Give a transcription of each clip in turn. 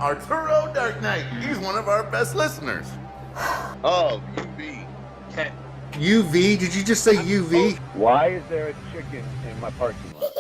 Arturo Dark Knight. He's one of our best listeners. Oh, UV. Okay. UV? Did you just say UV? Why is there a chicken in my parking lot?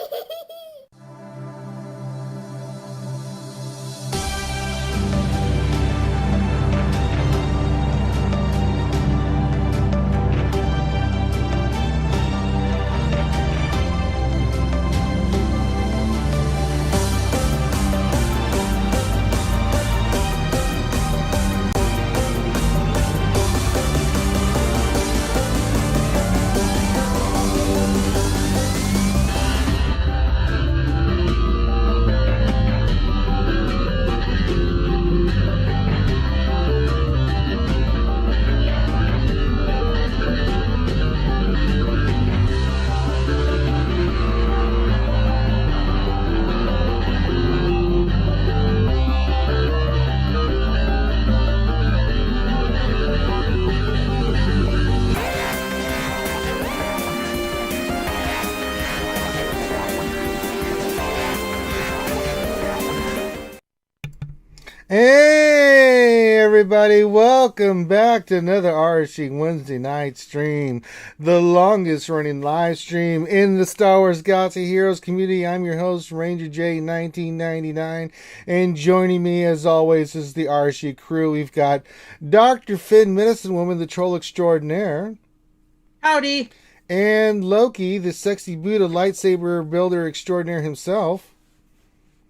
Hey everybody, welcome back to another RSG Wednesday night stream, the longest running live stream in the Star Wars Galaxy Heroes community. I'm your host, Ranger J 1999, and joining me as always is the RSG crew. We've got Dr. Finn, Medicine Woman, the Troll Extraordinaire. Howdy. And Loki, the sexy Buddha lightsaber builder extraordinaire himself.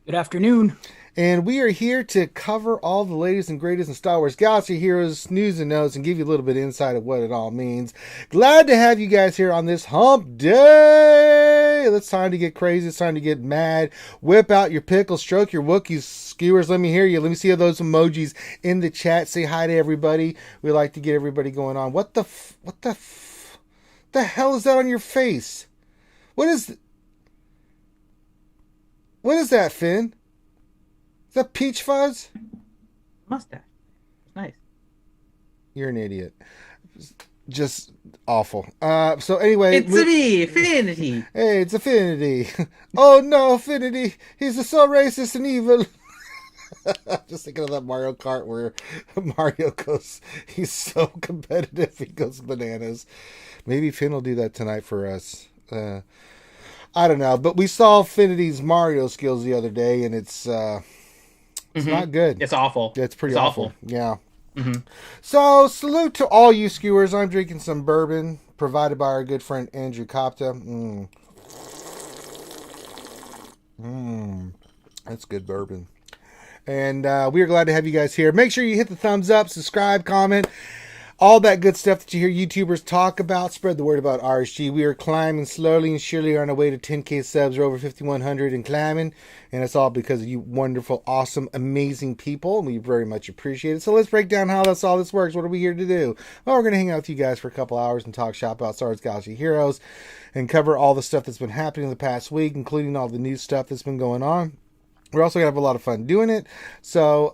Good afternoon. And we are here to cover all the latest and greatest in Star Wars Galaxy Heroes news and notes and give you a little bit of insight of what it all means. Glad to have you guys here on this hump day. It's time to get crazy. It's time to get mad. Whip out your pickle. Stroke your Wookiees. Skewers, let me hear you. Let me see those emojis in the chat. Say hi to everybody. We like to get everybody going on. What the hell is that on your face? What is that, Finn? Is that peach fuzz? Mustache. Nice. You're an idiot. Just awful. So anyway. It's me, Affinity. Hey, it's Affinity. Oh no, Affinity. He's so racist and evil. Just thinking of that Mario Kart where Mario goes, he's so competitive, he goes bananas. Maybe Finn will do that tonight for us. I don't know. But we saw Affinity's Mario skills the other day, and it's not good. It's awful. It's pretty awful. awful. Yeah. Mm-hmm. So, salute to all you skewers. I'm drinking some bourbon provided by our good friend Andrew Kopta. That's good bourbon. And we are glad to have you guys here. Make sure you hit the thumbs up, subscribe, comment, all that good stuff that you hear YouTubers talk about. Spread the word about RSG. We are climbing slowly and surely on our way to 10K subs. We're over 5,100 and climbing. And it's all because of you wonderful, awesome, amazing people. We very much appreciate it. So let's break down how all this works. What are we here to do? Well, we're going to hang out with you guys for a couple hours and talk shop about Star Wars Galaxy Heroes and cover all the stuff that's been happening in the past week, including all the new stuff that's been going on. We're also going to have a lot of fun doing it. So,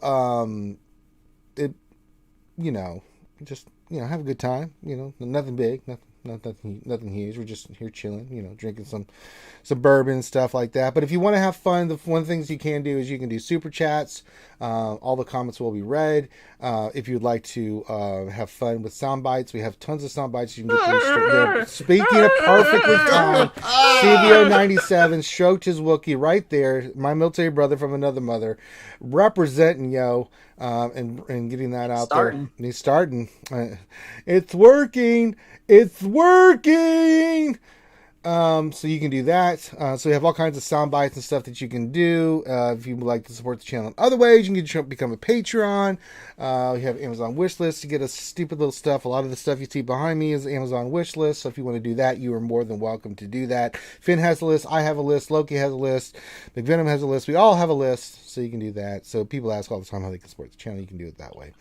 just, have a good time. Nothing big, nothing huge. We're just here chilling, drinking some bourbon and stuff like that. But if you want to have fun, the one things you can do is you can do super chats. All the comments will be read. If you'd like to have fun with sound bites, we have tons of sound bites you can get through. Speaking of perfectly timed, CBO 97 stroked his Wookiee right there. My military brother from another mother, representing and getting that out there. And he's starting. It's working. It's working. So you can do that. So we have all kinds of sound bites and stuff that you can do. If you would like to support the channel in other ways, you can become a Patreon. We have Amazon wish list to get us stupid little stuff. A lot of the stuff you see behind me is Amazon wish list. So if you want to do that, you are more than welcome to do that. Finn has a list. I have a list. Loki has a list. McVenom has a list. We all have a list. So you can do that. So people ask all the time how they can support the channel. You can do it that way.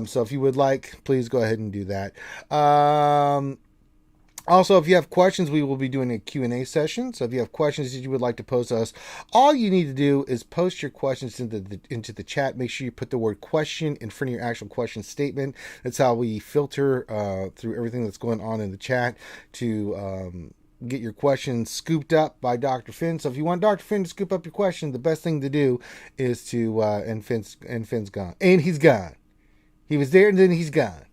So if you would like, please go ahead and do that. Also, if you have questions, we will be doing a Q&A session. So if you have questions that you would like to post to us, all you need to do is post your questions into the chat. Make sure you put the word question in front of your actual question statement. That's how we filter through everything that's going on in the chat to get your questions scooped up by Dr. Finn. So if you want Dr. Finn to scoop up your question, the best thing to do is to and Finn's gone. And he's gone. He was there and then he's gone.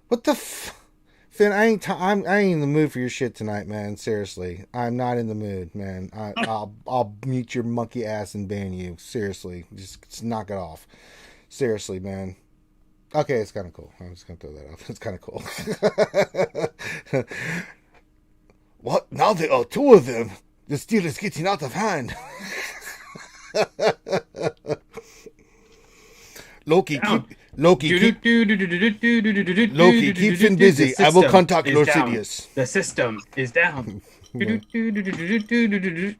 What the Finn, I ain't in the mood for your shit tonight, man. Seriously. I'm not in the mood, man. I'll mute your monkey ass and ban you. Seriously. Just knock it off. Seriously, man. Okay, it's kind of cool. I'm just going to throw that out. It's kind of cool. What? Now there are two of them. This deal is getting out of hand. Loki, keep Finn busy. I will contact Lord Sidious. The system is down. What would you do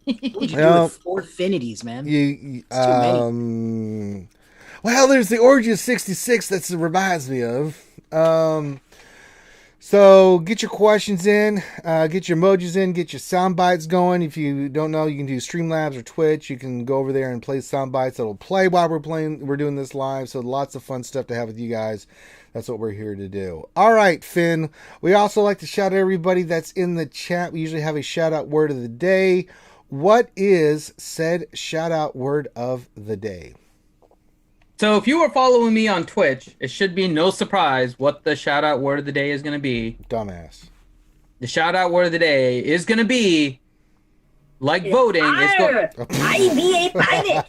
with 4 affinities, man? Too many. Well, there's the Orgy of 66 that reminds me of. So get your questions in, get your emojis in, get your sound bites going. If you don't know, you can do Streamlabs or Twitch. You can go over there and play sound bites that'll play while we're doing this live. So lots of fun stuff to have with you guys. That's what we're here to do. All right, Finn. We also like to shout out everybody that's in the chat. We usually have a shout out word of the day. What is said shout out word of the day? So if you are following me on Twitch, it should be no surprise what the shout out word of the day is going to be. Dumbass. The shout out word of the day is going to be, like voting. I be a pirate.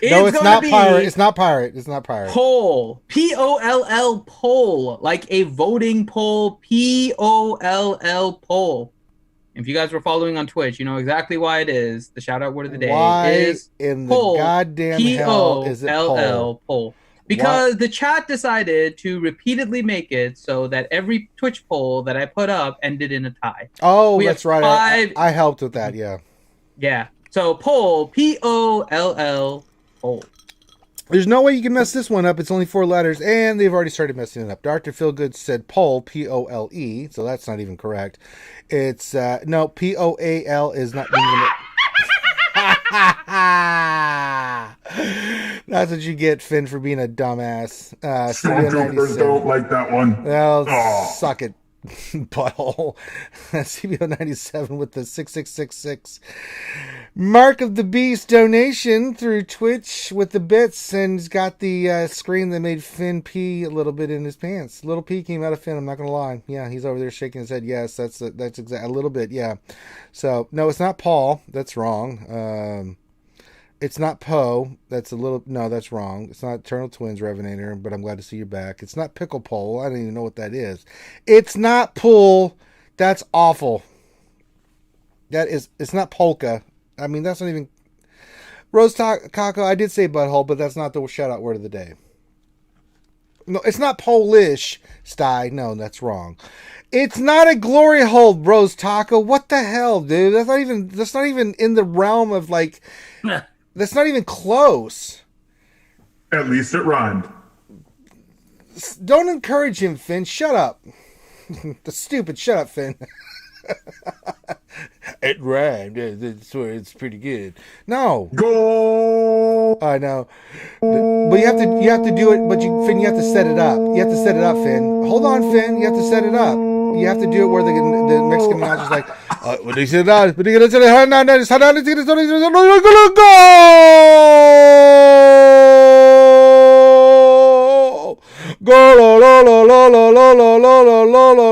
No, it's not pirate. It's not pirate. It's not pirate. Poll. Poll. Poll. Like a voting poll. Poll. Poll. If you guys were following on Twitch, you know exactly why it is. The shout out word of the day is in poll, the goddamn hell is it poll? Because the chat decided to repeatedly make it so that every Twitch poll that I put up ended in a tie. Oh, that's right. I helped with that, yeah. Yeah. So poll, poll, poll. There's no way you can mess this one up. It's only 4 letters, and they've already started messing it up. Dr. Feelgood said poll, P-O-L-E, so that's not even correct. It's, no, P-O-A-L is not even it. That's what you get, Finn, for being a dumbass. Stormtroopers don't like that one. Well, suck it, butthole. CBO 97 with the 6666 Mark of the Beast donation through Twitch with the bits, and he's got the screen that made Finn pee a little bit in his pants. Little pee came out of Finn, I'm not gonna lie. Yeah, he's over there shaking his head. Yes, that's exactly a little bit. Yeah. So no, it's not Paul. That's wrong. It's not Poe. That's a little. No, that's wrong. It's not Eternal Twins Revenator, but I'm glad to see you're back. It's not Pickle Pole. I don't even know what that is. It's not Pool. That's awful. It's not Polka. I mean, that's not even... Rose Taco, I did say butthole, but that's not the shout-out word of the day. No, it's not Polish, Sty. No, that's wrong. It's not a glory hole, Rose Taco. What the hell, dude? That's not even in the realm of, like... That's not even close. At least it rhymed. Don't encourage him, Finn. Shut up. The stupid shut up, Finn. It rhymed. It's pretty good. No. Go. I know. But you have to do it. But Finn, you have to set it up. You have to set it up, Finn. Hold on, Finn. You have to set it up. You have to do it where the Mexican announcer's like, when they set it out, but they're gonna say, go, lo, lo, lo, lo, lo, lo, lo, lo, lo, lo,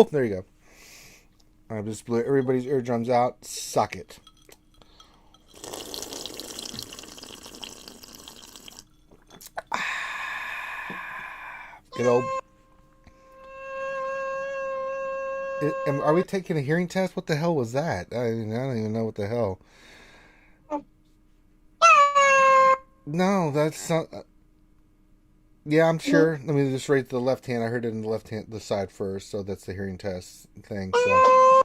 lo. There you go. I just blew everybody's eardrums out. Suck it. Good old. Are we taking a hearing test? What the hell was that? I don't even know what the hell. No, that's not. Yeah, I'm sure. Let me just rate the left hand. I heard it in the left hand, the side first, so that's the hearing test thing. So.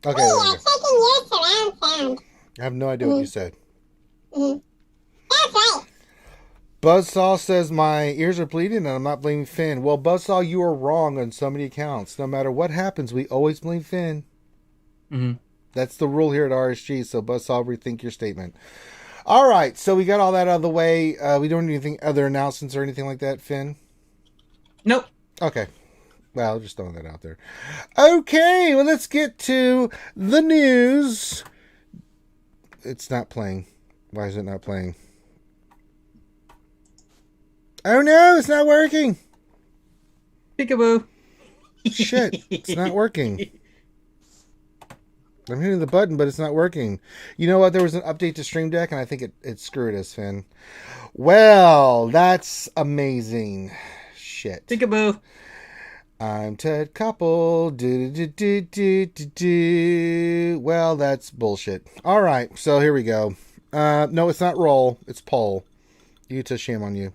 Okay. Hey, I'm taking your surround sound. I have no idea what you said. That's right. Buzzsaw says my ears are bleeding and I'm not blaming Finn. Well, Buzzsaw, you are wrong on so many accounts. No matter what happens, we always blame Finn. Mm-hmm. That's the rule here at RSG, so Buzzsaw, rethink your statement. All right, so we got all that out of the way. We don't need anything, other announcements or anything like that, Finn? Nope. Okay. Well, just throwing that out there. Okay, well, let's get to the news. It's not playing. Why is it not playing? Oh, no, it's not working. Peekaboo. Shit, it's not working. I'm hitting the button, but it's not working. You know what? There was an update to Stream Deck, and I think it screwed us, Finn. Well, that's amazing. Shit. Peekaboo. I'm Ted Koppel. Well, that's bullshit. All right, so here we go. No, it's not roll. It's poll. Utah, shame on you.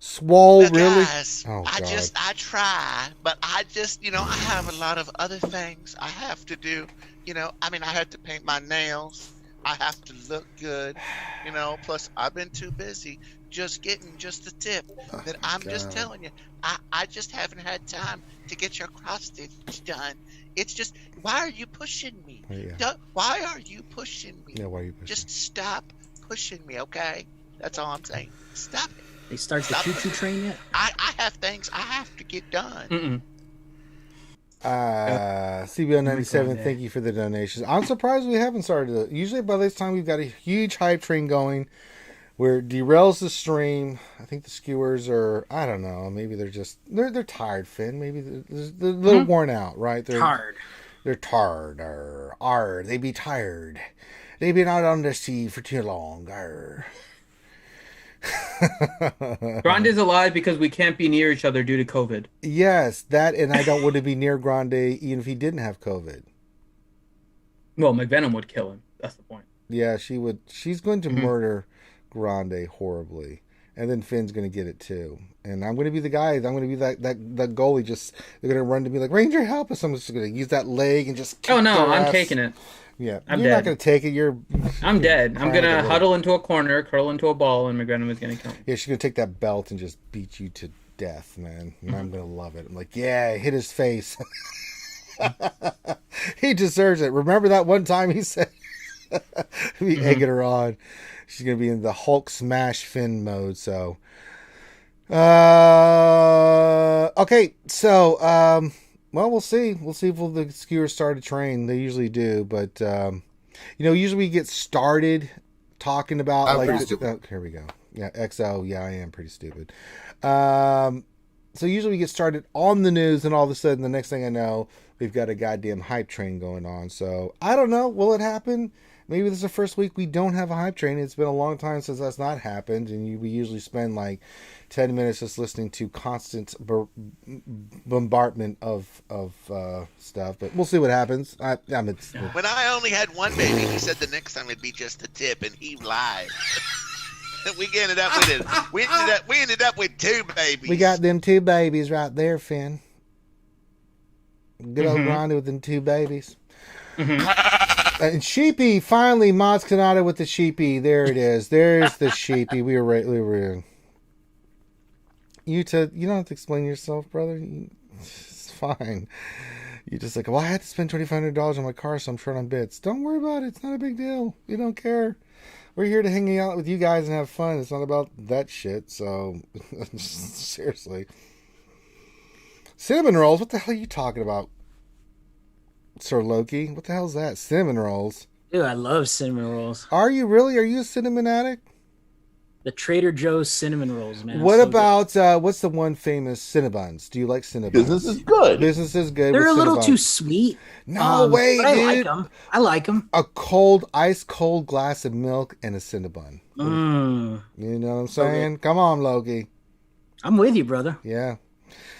Swole, Well, really? guys, Oh, God. I try, but I have a lot of other things I have to do. I have to paint my nails. I have to look good, plus I've been too busy just getting just the tip that I'm just telling you. I just haven't had time to get your cross stitch done. It's just, why are you pushing me? Yeah. Why are you pushing me? Yeah, why are you pushing? Just stop pushing me, okay? That's all I'm saying. Stop it. They start the choo-choo train yet? I have things I have to get done. CBO97, thank you for the donations. I'm surprised we haven't started. Usually by this time we've got a huge hype train going where it derails the stream. I think the skewers are, I don't know, maybe they're tired, Finn. Maybe they're a little worn out, right? Tired. They're tired. They be tired. They been out on the sea for too long. Grande is alive because we can't be near each other due to COVID. Yes, that, and I don't want to be near Grande even if he didn't have COVID. Well, McVenom would kill him. That's the point. Yeah, she would. She's going to murder Grande horribly, and then Finn's going to get it too. And I'm going to be the guy. I'm going to be that goalie. Just they're going to run to me like, Ranger, help us! I'm just going to use that leg and just. Oh no, I'm ass. taking it. Yeah, I'm you're dead. not going to take it. I'm dead. I'm going to Right. huddle into a corner, curl into a ball, and McGrande is going to kill me. Yeah, she's going to take that belt and just beat you to death, man. And I'm going to love it. I'm like, yeah, hit his face. He deserves it. Remember that one time he said, be egging her on. She's going to be in the Hulk smash Finn mode. So, okay. So, well, we'll see. We'll see if the skewers start to train. They usually do, but usually we get started talking about I'm like. pretty stupid. Here we go. Yeah, XO. Yeah, I am pretty stupid. So usually we get started on the news, and all of a sudden, the next thing I know, we've got a goddamn hype train going on. So I don't know. Will it happen? Maybe this is the first week we don't have a hype train. It's been a long time since that's not happened, and we usually spend like 10 minutes just listening to constant bombardment of stuff. But we'll see what happens. When I only had one baby, he said the next time it'd be just a tip, and he lied. We ended up with it. We ended up with two babies. We got them two babies right there, Finn. Good old Grande with them two babies. And Sheepy, finally, Mods Kanata with the Sheepy. There it is. There's the Sheepy. We were in. You don't have to explain yourself, brother. It's fine. You're just like, well, I had to spend $2,500 on my car, so I'm short on bits. Don't worry about it. It's not a big deal. We don't care. We're here to hang out with you guys and have fun. It's not about that shit. So, seriously. Cinnamon rolls? What the hell are you talking about, Sir Loki? What the hell is that? Cinnamon rolls? Dude, I love cinnamon rolls. Are you really? Are you a cinnamon addict? The Trader Joe's cinnamon rolls, man. What So about, what's the one famous Cinnabons? Do you like Cinnabons? Business is good. Business is good. good. They're a with little Cinnabons. too sweet. No way, but dude. I like them. A ice cold glass of milk and a Cinnabon. You know what I'm saying? Come on, Loki. I'm with you, brother. Yeah.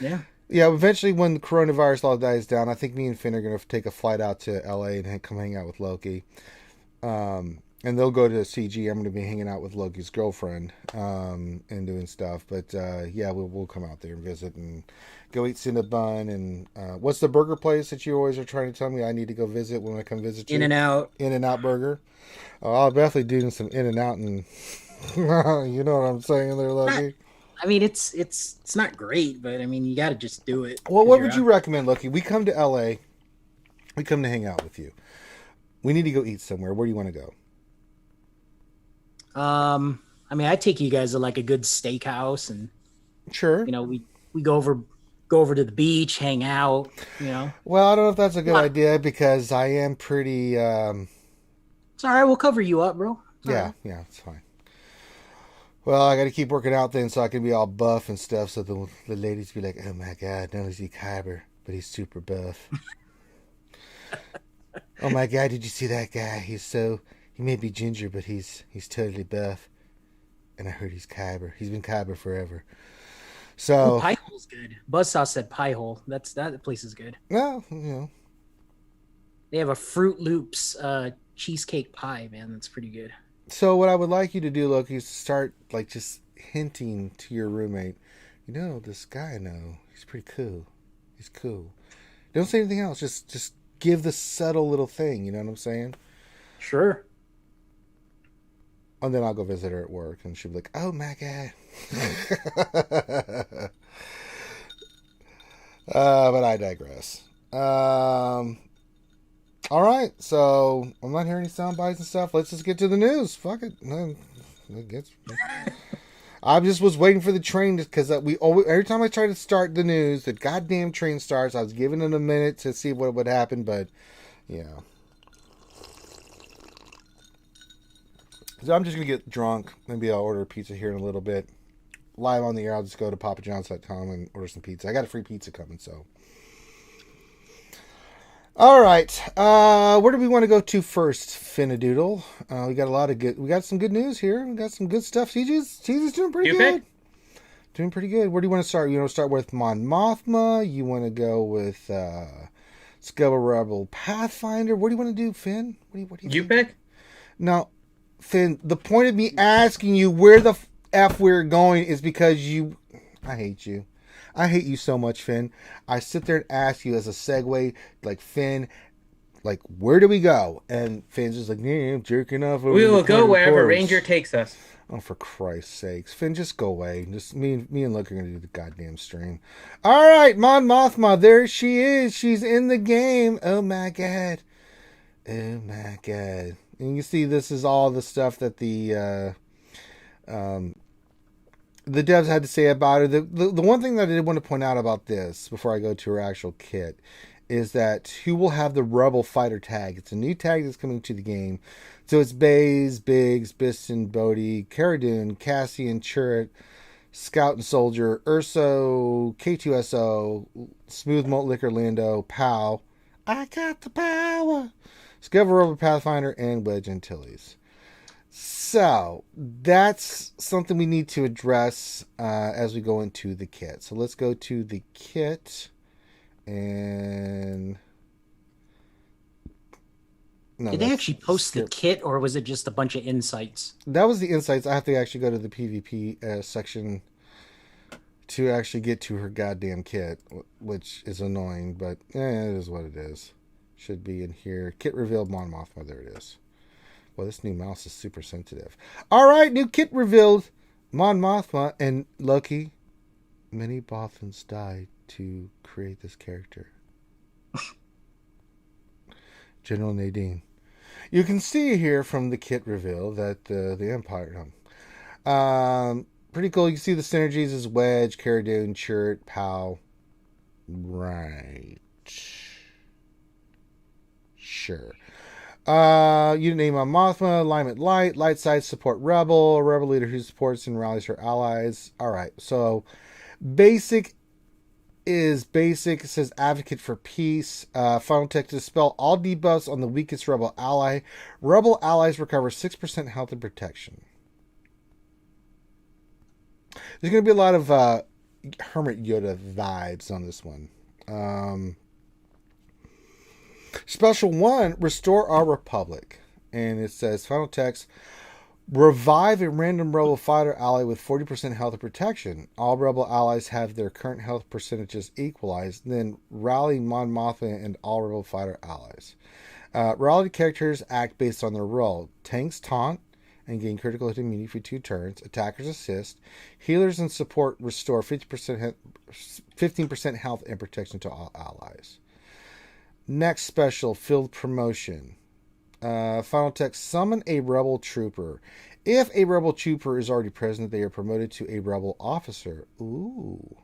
Yeah. Yeah, eventually when the coronavirus all dies down, I think me and Finn are going to take a flight out to LA and come hang out with Loki. And they'll go to CG. I'm going to be hanging out with Loki's girlfriend and doing stuff. But yeah, we'll come out there and visit and go eat Cinnabon. And what's the burger place that you always are trying to tell me I need to go visit when I come visit you? In-N-Out. In-N-Out Burger. Oh, I'll definitely do some In-N-Out and you know what I'm saying there, Loki. I mean, it's not great, but I mean, you got to just do it. Well, what would you recommend, Loki? We come to LA. We come to hang out with you. We need to go eat somewhere. Where do you want to go? I mean, I take you guys to like a good steakhouse, and Sure. we go over to the beach, hang out. Well, I don't know if that's a good idea because I am pretty. It's all right. We'll cover you up, bro. Yeah, it's fine. Well, I got to keep working out then so I can be all buff and stuff so the ladies be like, oh my God, no, he's Kyber, but he's super buff. Oh my God, did you see that guy? He may be ginger, but he's totally buff. And I heard he's Kyber. He's been Kyber forever. So Pie Hole's good. Buzzsaw said Pie Hole. That place is good. Well, They have a Fruit Loops cheesecake pie, man. That's pretty good. So what I would like you to do, Loki, is start like just hinting to your roommate, this guy I know, he's pretty cool. He's cool. Don't say anything else. Just give the subtle little thing, you know what I'm saying? Sure. And then I'll go visit her at work and she'll be like, oh my God. But I digress. All right, so I'm not hearing any sound bites and stuff. Let's just get to the news. Fuck it. I just was waiting for the train because every time I try to start the news, the goddamn train starts. I was giving it a minute to see what would happen, but yeah. So I'm just gonna get drunk. Maybe I'll order a pizza here in a little bit. Live on the air, I'll just go to papajohns.com and order some pizza. I got a free pizza coming, so. All right, where do we want to go to first, Finadoodle? We got some good news here. We got some good stuff. CJ's doing pretty good. Doing pretty good. Where do you want to start? You want to start with Mon Mothma? You want to go with Scubba Rebel Pathfinder? What do you want to do, Finn? What do you pick? No, Finn, the point of me asking you where the F we're going is because I hate you. I hate you so much, Finn. I sit there and ask you as a segue, like, Finn, like, where do we go? And Finn's just like, yeah, I'm jerking off. We will go wherever Ranger takes us. Oh, for Christ's sakes. Finn, just go away. Just me and Luke are going to do the goddamn stream. All right, Mon Mothma, there she is. She's in the game. Oh, my God. Oh, my God. And you see, this is all the stuff that the devs had to say about her. The one thing that I did want to point out about this before I go to her actual kit is that who will have the Rebel Fighter tag. It's a new tag that's coming to the game. So it's Baze, Biggs, Biston, Bodhi, Cara Dune, Cassian, Chirrut, Scout and Soldier, Urso, K2SO, Smooth Malt Liquor, Lando, Pow, I got the power, Scubba Rebel Pathfinder, and Wedge Antilles. So that's something we need to address as we go into the kit. So let's go to the kit and. No, did they actually post the kit, or was it just a bunch of insights? That was the insights. I have to actually go to the PvP section to actually get to her goddamn kit, which is annoying, but it is what it is. Should be in here. Kit revealed Mon Mothma. There it is. Well, this new mouse is super sensitive. All right, new kit revealed Mon Mothma, and Loki. Many Bothans died to create this character. General Nadine. You can see here from the kit reveal that the Empire. Pretty cool. You can see the synergies as Wedge, Cara Dune, Chirrut, Pow. Right. Sure. You name on Mothma, alignment light side support rebel leader who supports and rallies her allies. All right, so basic is basic. It says advocate for peace. Final text: dispel all debuffs on the weakest rebel ally. Rebel allies recover 6% health and protection. There's going to be a lot of Hermit Yoda vibes on this one. Special 1, restore our republic. And it says, final text, revive a random rebel fighter ally with 40% health and protection. All rebel allies have their current health percentages equalized. Then rally Mon Mothma and all rebel fighter allies. Rallied characters act based on their role. Tanks taunt and gain critical hit immunity for 2 turns. Attackers assist. Healers and support restore 15% health and protection to all allies. Next special, field promotion. Final text, summon a rebel trooper. If a rebel trooper is already present, they are promoted to a rebel officer. Ooh.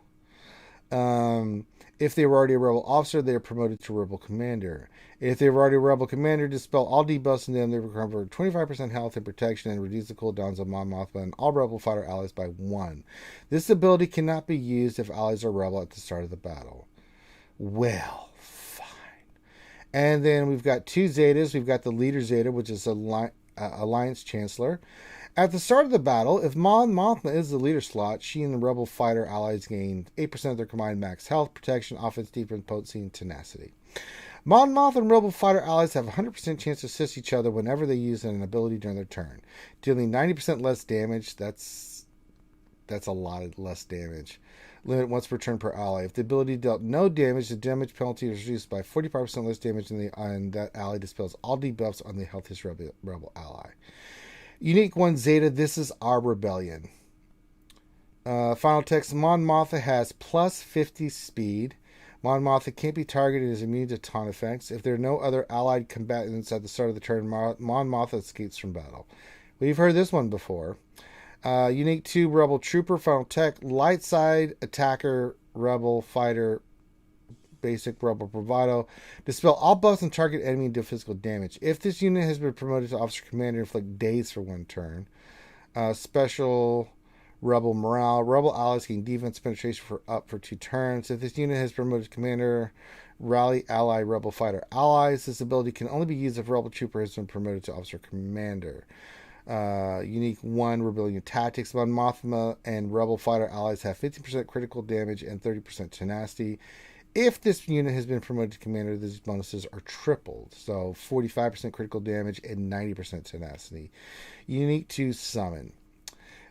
If they were already a rebel officer, they are promoted to rebel commander. If they were already a rebel commander, dispel all debuffs in them. They recover 25% health and protection and reduce the cooldowns of Mon Mothma and all rebel fighter allies by 1. This ability cannot be used if allies are rebel at the start of the battle. Well, fine. And then we've got 2 Zetas. We've got the leader Zeta, which is Alliance Chancellor. At the start of the battle, if Mon Mothma is the leader slot, she and the rebel fighter allies gain 8% of their combined max health, protection, offense, defense, potency, and tenacity. Mon Mothma and rebel fighter allies have a 100% chance to assist each other whenever they use an ability during their turn, dealing 90% less damage. That's a lot of less damage. Limit once per turn per ally. If the ability dealt no damage, the damage penalty is reduced by 45% less damage, and that ally dispels all debuffs on the healthiest rebel ally. Unique 1 Zeta, this is our rebellion. Final text, Mon Mothma has plus 50 speed. Mon Mothma can't be targeted and is immune to taunt effects. If there are no other allied combatants at the start of the turn, Mon Mothma escapes from battle. We've heard this one before. Unique 2 Rebel Trooper, final tech, light side attacker, rebel fighter, basic rebel bravado. Dispel all buffs and target enemy and do physical damage. If this unit has been promoted to officer commander, inflict daze for 1 turn. Special rebel morale. Rebel allies gain defense penetration for 2 turns. If this unit has promoted to commander, rally ally rebel fighter allies. This ability can only be used if rebel trooper has been promoted to officer commander. Unique 1 Rebellion Tactics. Mon Mothma and rebel fighter allies have 50% critical damage and 30% tenacity. If this unit has been promoted to commander, these bonuses are tripled. So 45% critical damage and 90% tenacity. Unique to Summon.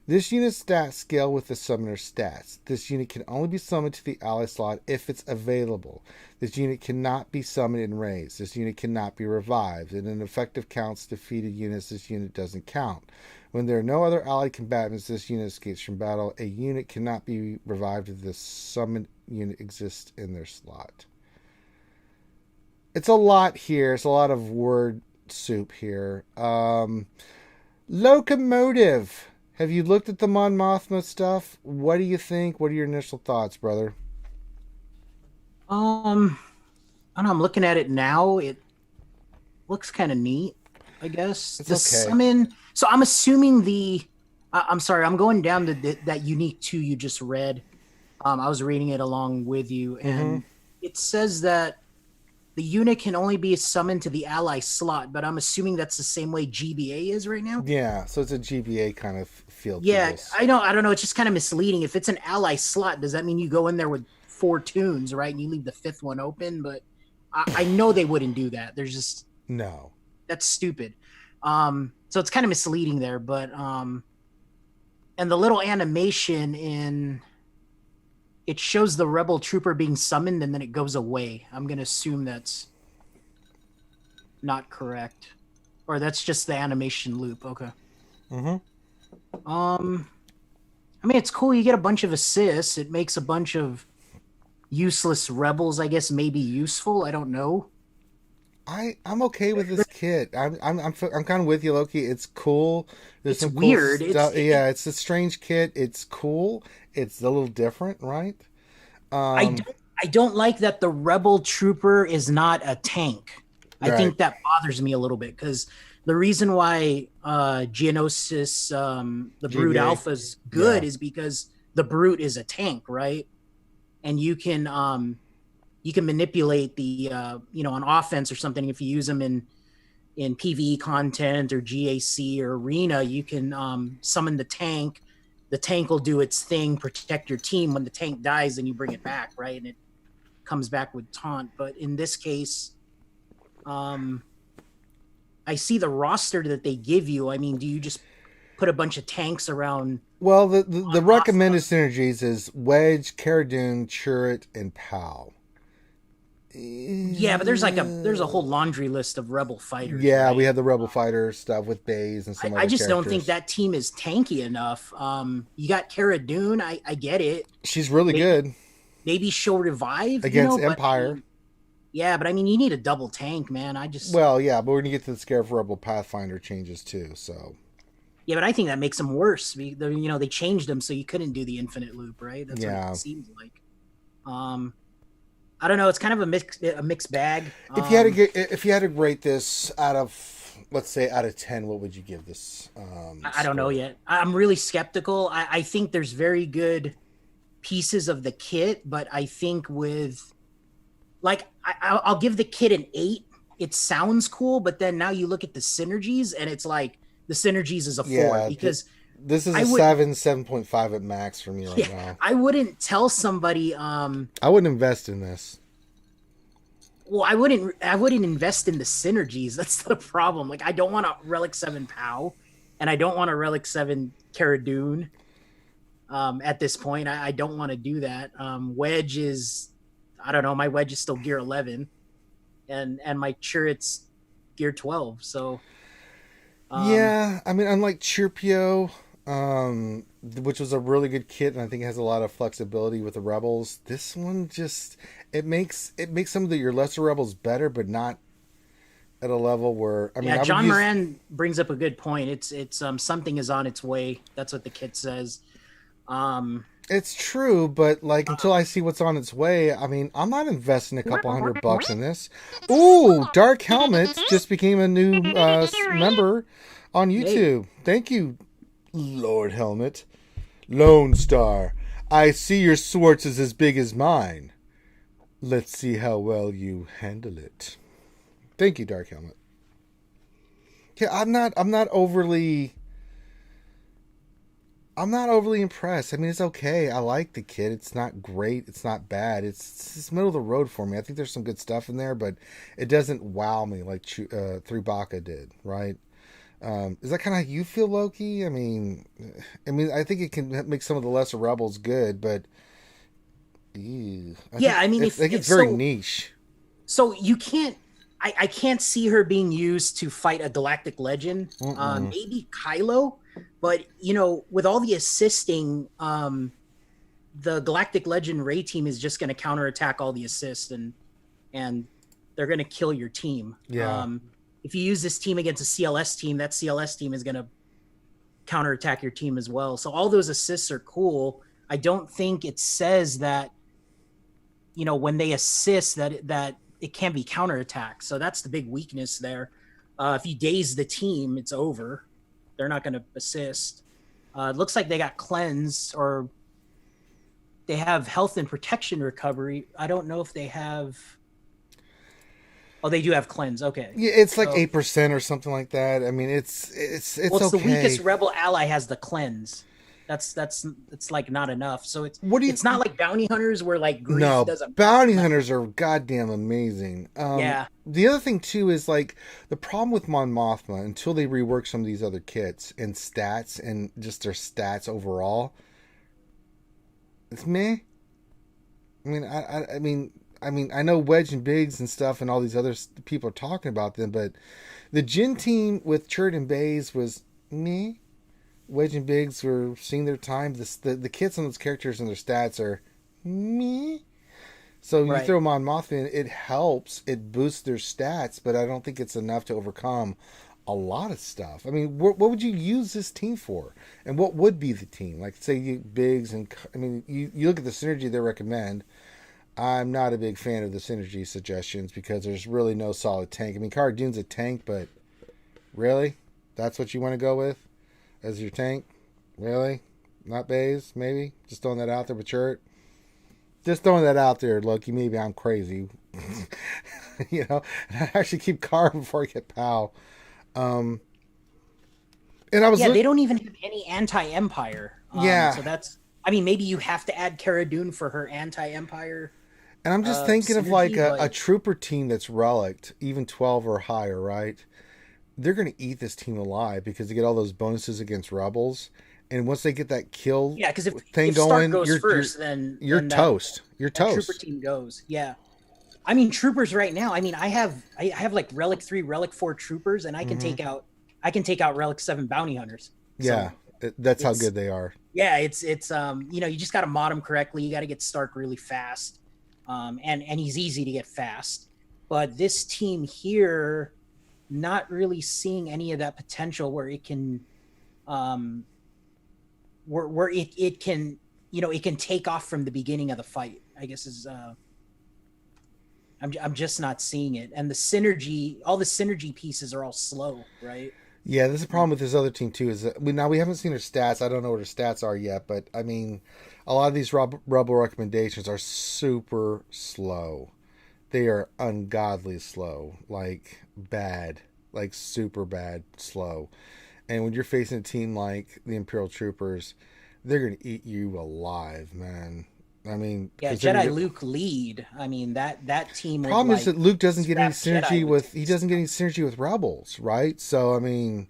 This unit's stats scale with the summoner's stats. This unit can only be summoned to the ally slot if it's available. This unit cannot be summoned and raised. This unit cannot be revived. And in effective counts defeated units, this unit doesn't count. When there are no other allied combatants, this unit escapes from battle. A unit cannot be revived if the summoned unit exists in their slot. It's a lot here. It's a lot of word soup here. Locomotive. Have you looked at the Mon Mothma stuff? What do you think? What are your initial thoughts, brother? I don't know, I'm looking at it now. It looks kind of neat, I guess. It's the okay. Summon. So I'm assuming I'm sorry, I'm going down to that unique 2 you just read. I was reading it along with you, and it says that the unit can only be summoned to the ally slot, but I'm assuming that's the same way GBA is right now. Yeah, so it's a GBA kind of feel. Yeah, I don't know. It's just kind of misleading. If it's an ally slot, does that mean you go in there with 4 tunes, right? And you leave the 5th one open? But I know they wouldn't do that. There's just no. That's stupid. So it's kind of misleading there. But and the little animation in it shows the rebel trooper being summoned and then it goes away. I'm gonna assume that's not correct, or that's just the animation loop. Okay. I mean, it's cool. You get a bunch of assists. It makes a bunch of useless rebels, I guess, maybe useful. I don't know. I'm okay with this kit. I'm kind of with you, Loki. It's cool. There's It's weird. It's a strange kit. It's cool. It's a little different, right? I don't like that the rebel trooper is not a tank. I think that bothers me a little bit because the reason why Geonosis, the Brute Alpha is good is because the Brute is a tank, right? And you can manipulate the on offense or something. If you use them in PvE content or GAC or arena, you can summon the tank. The tank will do its thing, protect your team. When the tank dies, then you bring it back, right? And it comes back with taunt. But in this case, I see the roster that they give you. I mean, do you just put a bunch of tanks around? Well, the recommended synergies is Wedge, Cara Dune, Churret, and Pow. Yeah, but there's a whole laundry list of rebel fighters. Yeah, right? we have the rebel fighter stuff with Baze and some other I just don't think characters. that team is tanky enough. You got Cara Dune. I get it. She's really good Maybe she'll revive against but, Empire. Yeah, but I mean, you need a double tank, man. Well, yeah, but we're gonna get to the Scarab Rebel Pathfinder changes too. So Yeah, but I think that makes them worse. They changed them so you couldn't do the infinite loop, right? That's what it seems like. I don't know. It's kind of a mixed bag. If you had to rate this out of, let's say, out of 10, what would you give this? I don't know yet. I'm really skeptical. I think there's very good pieces of the kit, but I think I'll give the kit an 8. It sounds cool, but then now you look at the synergies, and it's like the synergies is a 4 because this is a 7.5 at max for me right now. I wouldn't tell somebody. I wouldn't invest in this. Well, I wouldn't invest in the synergies. That's the problem. Like, I don't want a Relic 7 POW, and I don't want a Relic 7 Cara Dune. At this point, I don't want to do that. Wedge is, I don't know. My Wedge is still gear 11, and my Turret's gear 12. So. Yeah, I mean, unlike Chirpio, which was a really good kit, and I think it has a lot of flexibility with the rebels. This one just it makes some of your lesser rebels better, but not at a level where John Moran brings up a good point. It's something is on its way. That's what the kit says. It's true, but like until I see what's on its way, I mean, I'm not investing a couple $100 in this. Ooh, Dark Helmet just became a new member on YouTube. Thank you, Lord Helmet. Lone Star, I see your Swartz is as big as mine. Let's see how well you handle it. Thank you, Dark Helmet. Yeah, I'm not overly impressed. I mean, it's okay. I like the kit. It's not great. It's not bad. It's middle of the road for me. I think there's some good stuff in there, but it doesn't wow me like 3 Baka did, right? Is that kind of how you feel, Loki? I mean, I think it can make some of the lesser rebels good, but it's very niche. So you can't. I can't see her being used to fight a Galactic Legend. Maybe Kylo. But, with all the assisting, the Galactic Legend Ray team is just going to counterattack all the assists, and they're going to kill your team. Yeah. If you use this team against a CLS team, that CLS team is going to counterattack your team as well. So all those assists are cool. I don't think it says that, when they assist that it can be counterattacked. So that's the big weakness there. If you daze the team, it's over. They're not going to assist. It looks like they got cleanse, or they have health and protection recovery. I don't know if they have. Oh, they do have cleanse. Okay. Yeah, it's like 8% or something like that. I mean, it's okay. The weakest rebel ally has the cleanse. That's like not enough. So it's not like bounty hunters where like grief doesn't. Bounty hunters are goddamn amazing. Yeah. The other thing too is like the problem with Mon Mothma until they rework some of these other kits and stats and just their stats overall. It's meh. I mean, I know Wedge and Biggs and stuff and all these other people are talking about them, but the Jin team with Chert and Baze was meh. Wedge and Biggs were seeing their time. The kits on those characters and their stats are meh. So you throw Mon Mothma in, it helps. It boosts their stats, but I don't think it's enough to overcome a lot of stuff. I mean, what would you use this team for? And what would be the team? Like, say, Biggs and... I mean, you look at the synergy they recommend. I'm not a big fan of the synergy suggestions because there's really no solid tank. I mean, Cara Dune's a tank, but really? That's what you want to go with as your tank? Really? Not Baze, maybe? Just throwing that out there with Chert? Just throwing that out there, Loki. Maybe I'm crazy. I actually keep Cara before I get POW. And I was they don't even have any anti-Empire. So that's... I mean, maybe you have to add Cara Dune for her anti-Empire. And I'm just thinking of like a trooper team that's relicked, even 12 or higher, right? They're going to eat this team alive because they get all those bonuses against rebels. And once they get that kill because if going, goes first, then toast. You're toast. Trooper team goes. Yeah. I mean, troopers right now. I mean, I have like Relic 3, Relic 4 troopers, and I can take out Relic 7 bounty hunters. Yeah, so that's how good they are. Yeah, it's you just got to mod him correctly. You got to get Stark really fast, and he's easy to get fast. But this team here, not really seeing any of that potential where it can where it can, it can take off from the beginning of the fight, I guess is, I'm just not seeing it. And all the synergy pieces are all slow, right? Yeah, there's a problem with this other team too. Is that we haven't seen her stats. I don't know what her stats are yet, but I mean, a lot of these rebel recommendations are super slow. They are ungodly slow, like bad, like super bad slow. And when you're facing a team like the Imperial Troopers, they're gonna eat you alive, man. I mean, yeah, Jedi Luke lead. I mean that team. Problem is that Luke doesn't get any synergy with Rebels, right? So I mean,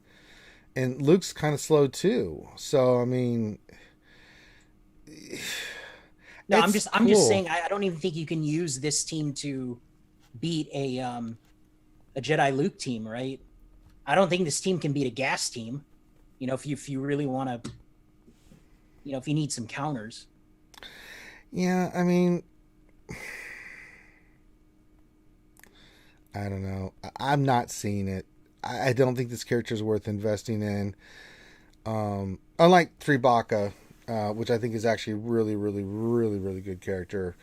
and Luke's kind of slow too. So I mean, no, I'm just saying I don't even think you can use this team to beat a Jedi Luke team, right? I don't think this team can beat a gas team. If you really want to, if you need some counters. Yeah, I mean, I don't know. I'm not seeing it. I don't think this character is worth investing in. Unlike Tribaka, which I think is actually a really, really, really, really good character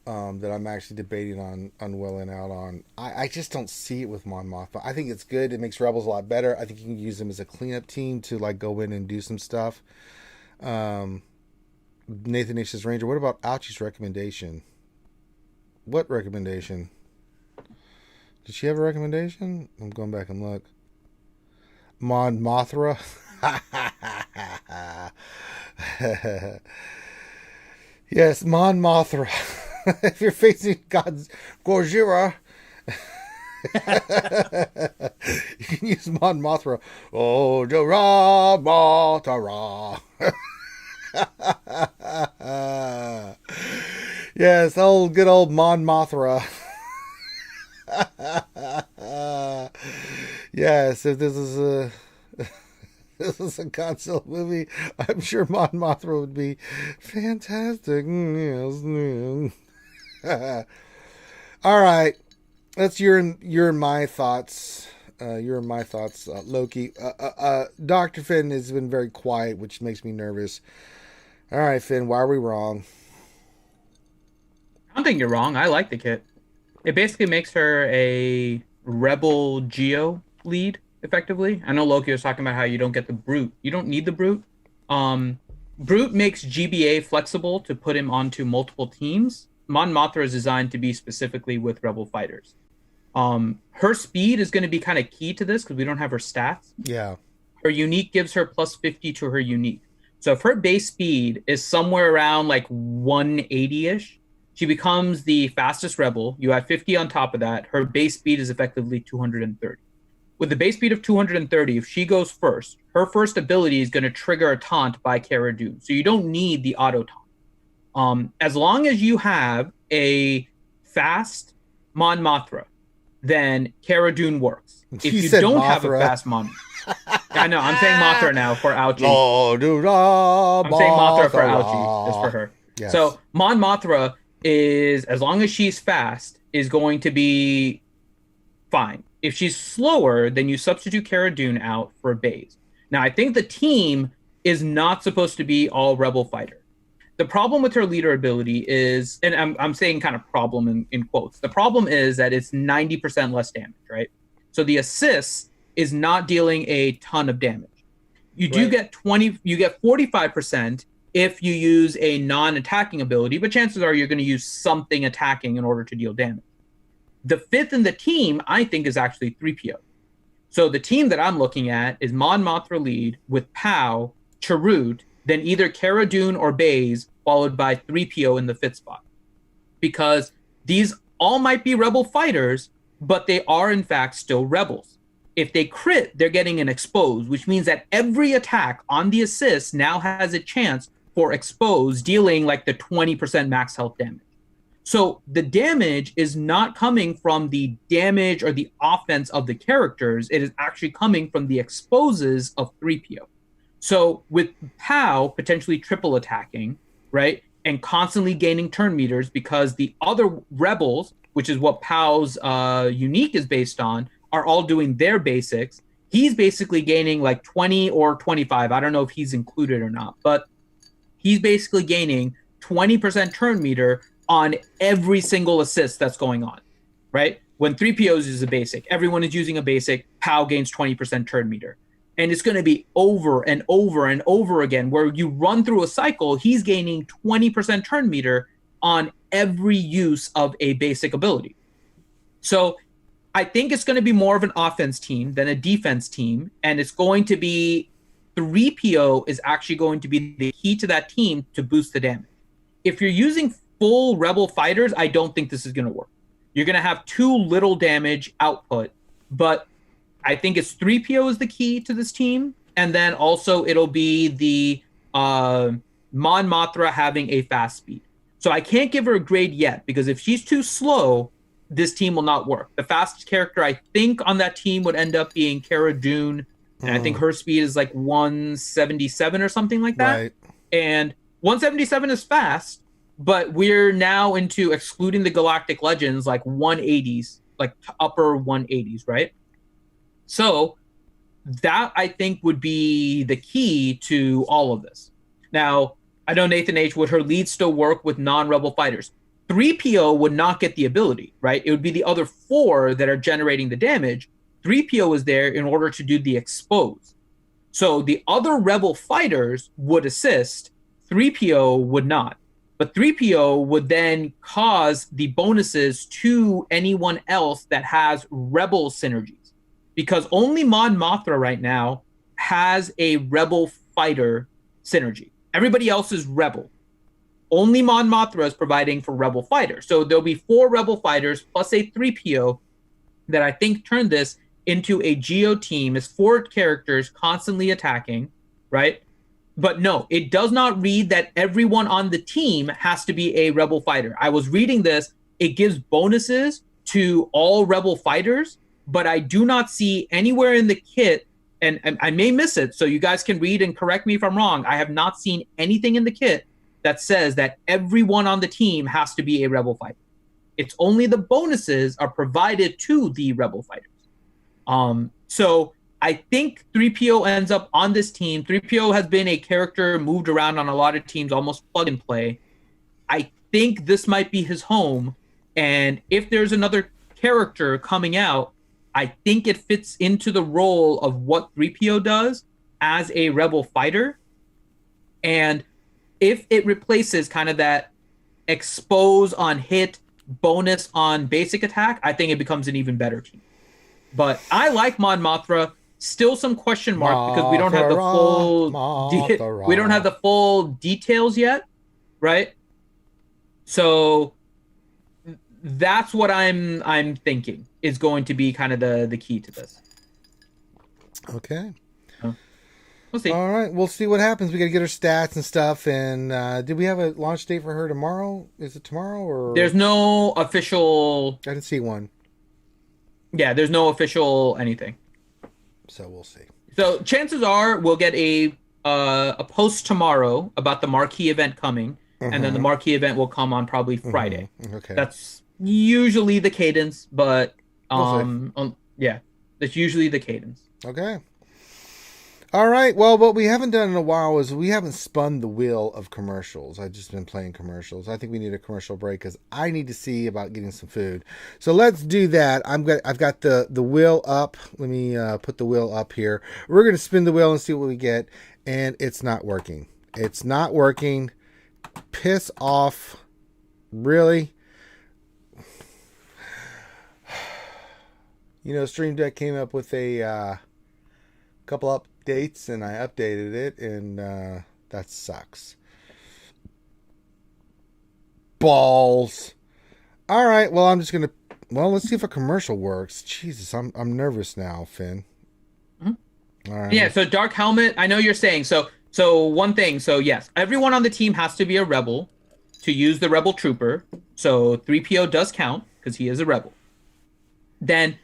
that I'm actually debating on welling out on. I just don't see it with Mon Mothma. I think it's good. It makes Rebels a lot better. I think you can use them as a cleanup team to like go in and do some stuff. Nathan H says, Ranger, what about Ouchie's recommendation? What recommendation? Did she have a recommendation? I'm going back and look. Mon Mothma. Yes, Mon Mothma. If you're facing Godzilla, you can use Mon Mothma. Oh, Jara Mothra. Yes, good old Mon Mothma. Yes, if this is a Godzilla movie, I'm sure Mon Mothma would be fantastic. Yes. All right, that's your my thoughts. Your my thoughts, Loki. Dr. Finn has been very quiet, which makes me nervous. All right, Finn, why are we wrong? I don't think you're wrong. I like the kit. It basically makes her a rebel Geo lead, effectively. I know Loki was talking about how you don't get the Brute. You don't need the Brute. Brute makes GBA flexible to put him onto multiple teams. Mon Mothma is designed to be specifically with rebel fighters. Her speed is going to be kind of key to this because we don't have her stats. Yeah. Her unique gives her plus 50 to her unique. So if her base speed is somewhere around like 180-ish, she becomes the fastest rebel. You add 50 on top of that. Her base speed is effectively 230. With the base speed of 230, if she goes first, her first ability is going to trigger a taunt by Cara Dune. So you don't need the auto taunt. As long as you have a fast Mon Mothma, then Cara Dune works. If you don't have a fast Mon... I know, I'm saying Mothra now for Ouchie. I'm saying Mothra for Ouchie, just for her. Yes. So Mon Mothma is, as long as she's fast, is going to be fine. If she's slower, then you substitute Cara Dune out for Baze. Now, I think the team is not supposed to be all Rebel Fighter. The problem with her leader ability is, and I'm saying kind of problem in quotes, the problem is that it's 90% less damage, right? So the assist is not dealing a ton of damage. You do get 45% if you use a non-attacking ability, but chances are you're going to use something attacking in order to deal damage. The fifth in the team, I think, is actually 3PO. So the team that I'm looking at is Mon Mothma lead with Pow, Chirrut, then either Cara Dune or Baze, followed by 3PO in the fifth spot. Because these all might be rebel fighters, but they are in fact still rebels. If they crit, they're getting an expose, which means that every attack on the assist now has a chance for expose, dealing like the 20% max health damage. So the damage is not coming from the damage or the offense of the characters. It is actually coming from the exposes of 3PO. So with Pow potentially triple attacking, right, and constantly gaining turn meters because the other rebels, which is what Pow's unique is based on, are all doing their basics, he's basically gaining like 20 or 25. I don't know if he's included or not, but he's basically gaining 20% turn meter on every single assist that's going on, right? When 3POs is a basic, everyone is using a basic, POW gains 20% turn meter. And it's going to be over and over and over again, where you run through a cycle, he's gaining 20% turn meter on every use of a basic ability. So I think it's going to be more of an offense team than a defense team. And it's going to be 3PO is actually going to be the key to that team to boost the damage. If you're using full Rebel fighters, I don't think this is going to work. You're going to have too little damage output, but I think it's 3PO is the key to this team. And then also it'll be the Mon Mothma having a fast speed. So I can't give her a grade yet, because if she's too slow, this team will not work. The fastest character I think on that team would end up being Cara Dune. And I think her speed is like 177 or something like that. Right. And 177 is fast, but we're now into excluding the Galactic Legends, like 180s, like upper 180s, right? So that I think would be the key to all of this. Now, I know Nathan H, would her lead still work with non-Rebel fighters? 3PO would not get the ability, right? It would be the other 4 that are generating the damage. 3PO is there in order to do the expose. So the other Rebel fighters would assist, 3PO would not. But 3PO would then cause the bonuses to anyone else that has Rebel synergies. Because only Mon Mothma right now has a Rebel fighter synergy. Everybody else is Rebel. Only Mon Mothma is providing for Rebel fighters. So there'll be 4 Rebel fighters plus a 3PO that I think turned this into a Geo team. Is 4 characters constantly attacking, right? But no, it does not read that everyone on the team has to be a Rebel fighter. I was reading this. It gives bonuses to all Rebel fighters, but I do not see anywhere in the kit, and I may miss it, so you guys can read and correct me if I'm wrong. I have not seen anything in the kit that says that everyone on the team has to be a Rebel fighter. It's only the bonuses are provided to the Rebel fighters. So I think 3PO ends up on this team. 3PO has been a character moved around on a lot of teams, almost plug and play. I think this might be his home. And if there's another character coming out, I think it fits into the role of what 3PO does as a Rebel fighter. And if it replaces kind of that expose on hit, bonus on basic attack, I think it becomes an even better team. But I like Mon Mothma. Still some question marks because we don't have the full we don't have the full details yet, right? So that's what I'm thinking is going to be kind of the key to this. Okay. We'll see. All right, we'll see what happens. We got to get her stats and stuff. And did we have a launch date for her tomorrow? Is it tomorrow or? There's no official. I didn't see one. Yeah, there's no official anything. So we'll see. So chances are we'll get a post tomorrow about the marquee event coming, and then the marquee event will come on probably Friday. Okay. That's usually the cadence, but We'll yeah, that's usually the cadence. Okay. All right. Well, what we haven't done in a while is we haven't spun the wheel of commercials. I've just been playing commercials. I think we need a commercial break because I need to see about getting some food. So let's do that. I've got the wheel up. Let me put the wheel up here. We're going to spin the wheel and see what we get. And it's not working. It's not working. Piss off. Really? You know, Stream Deck came up with a couple updates, and I updated it, and that sucks. Balls. All right, well, I'm just gonna. Well, let's see if a commercial works. Jesus, I'm nervous now, Finn. All right. Yeah. So Dark Helmet. I know you're saying so. One thing. So yes, everyone on the team has to be a rebel to use the Rebel Trooper. So 3PO does count because he is a rebel. Then